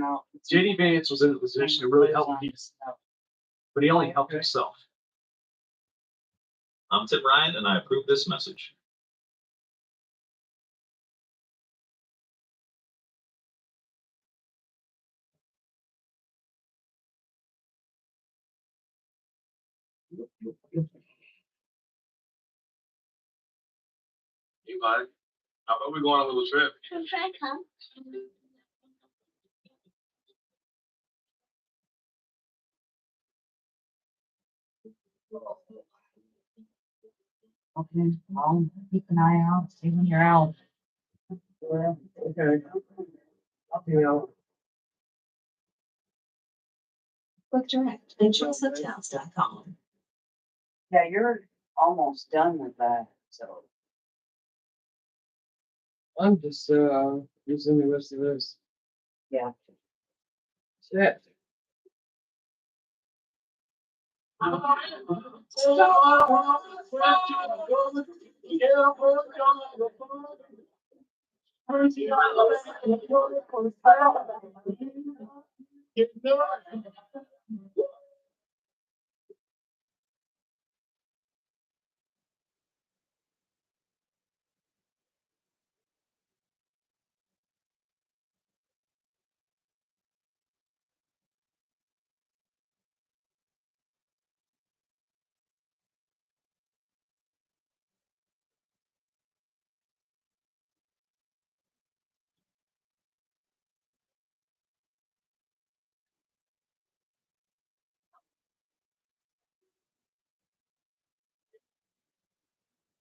JD Vance was in a position to really help people, but he only helped himself. I'm Tim Ryan, and I approve this message. Hey, bud. How about we go on a little trip? Okay, I'll keep an eye out, see when you're out. Okay. I'll be out. Book direct at charleshotels.com. Yeah, you're almost done with that, so. I'm just, using the rest of this. Yeah. Shit.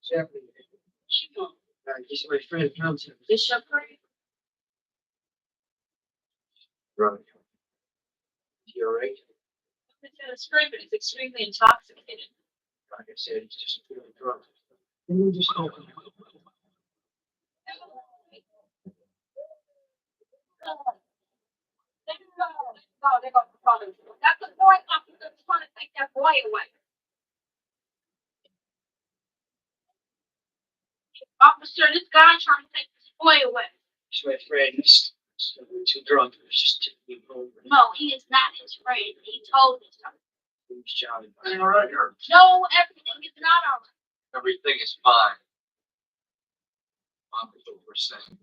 Shepherd. This is my friend Thompson. This shepherd? Right. You alright? It's in a spring, but it's extremely intoxicated. Like I said, he's just really drunk. And we'll just open. That's the point. Officers trying to take that boy away. Officer, this guy trying to take this boy away. He's my friend. He's too drunk. He's just taking me home. No, he is not his friend. He told me so. Who's Johnny? All right, here. No, everything is not all right. Everything is fine. I'm what we're saying.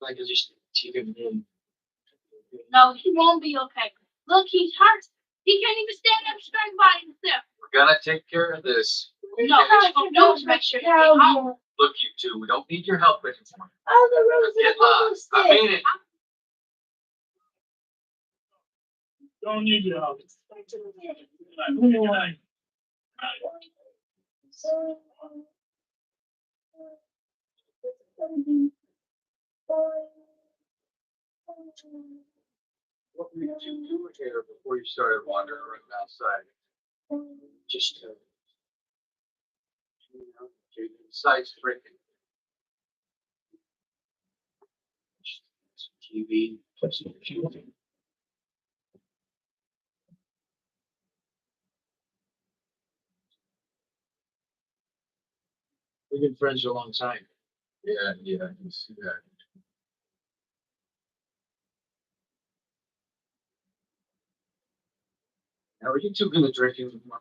Like I just take him in. No, he won't be okay. Look, he's hurt. He can't even stand up straight by himself. We're gonna take care of this. No, what you gonna do is make sure he get home. Look, you two, we don't need your help anymore. Oh, the rose Get lost. I mean it. Don't need your help. What were you two doing here before you started wandering around outside? Just Sights drinking. TV. Plus some TV. We've been friends for a long time. Yeah, I can see that. Now, are you two gonna drink anymore?